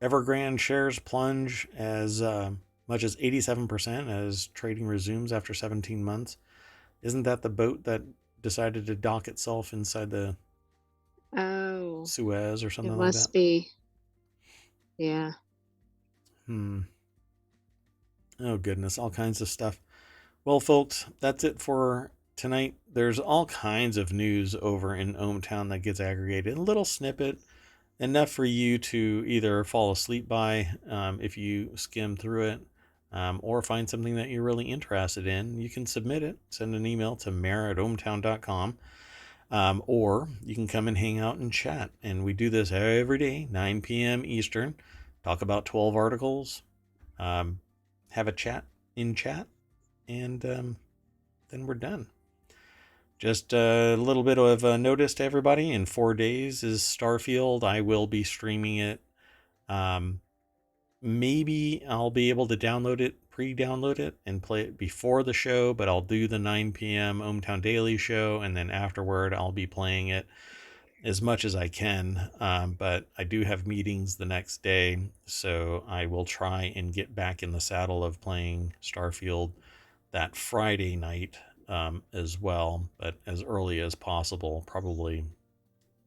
Evergrande shares plunge as much as 87% as trading resumes after 17 months. Isn't that the boat that decided to dock itself inside the Suez or something like that? It must be. Yeah. Oh, goodness. All kinds of stuff. Well, folks, that's it for tonight. There's all kinds of news over in ohmTown that gets aggregated. A little snippet, enough for you to either fall asleep by if you skim through it, or find something that you're really interested in. You can submit it. Send an email to mayor@ohmtown.com. Or you can come and hang out and chat. And we do this every day, 9 p.m. Eastern. Talk about 12 articles. Have a chat in chat. And then we're done. Just a little bit of a notice to everybody. In 4 days is Starfield. I will be streaming it. Maybe I'll be able to pre-download it, and play it before the show, but I'll do the 9 p.m. ohmTown Daily show, and then afterward I'll be playing it as much as I can. But I do have meetings the next day, so I will try and get back in the saddle of playing Starfield that Friday night as well, but as early as possible, probably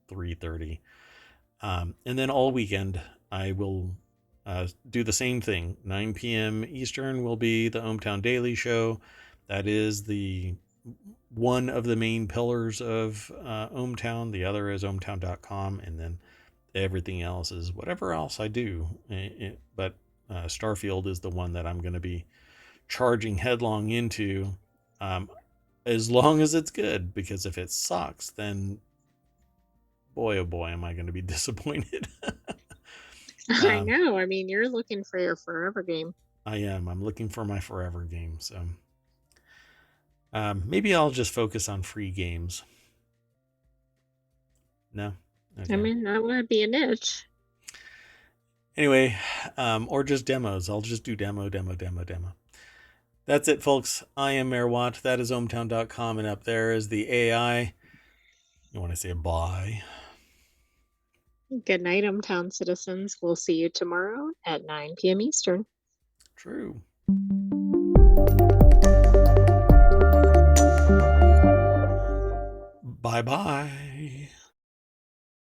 3:30. And then all weekend I will do the same thing. 9 p.m. Eastern will be the ohmTown Daily Show. That is the one of the main pillars of ohmTown. The other is ohmtown.com, and then everything else is whatever else I do. But Starfield is the one that I'm going to be charging headlong into, as long as it's good, because if it sucks, then boy, oh boy, am I going to be disappointed. I know. I mean, you're looking for your forever game. I am. I'm looking for my forever game. So maybe I'll just focus on free games. No? Okay. I mean, that would be a niche. Anyway, or just demos. I'll just do demo. That's it, folks. I am Mayor Watt. That is ohmtown.com. And up there is the AI. You want to say bye? Good night, ohmTown citizens. We'll see you tomorrow at 9 p.m. Eastern. True. Bye-bye.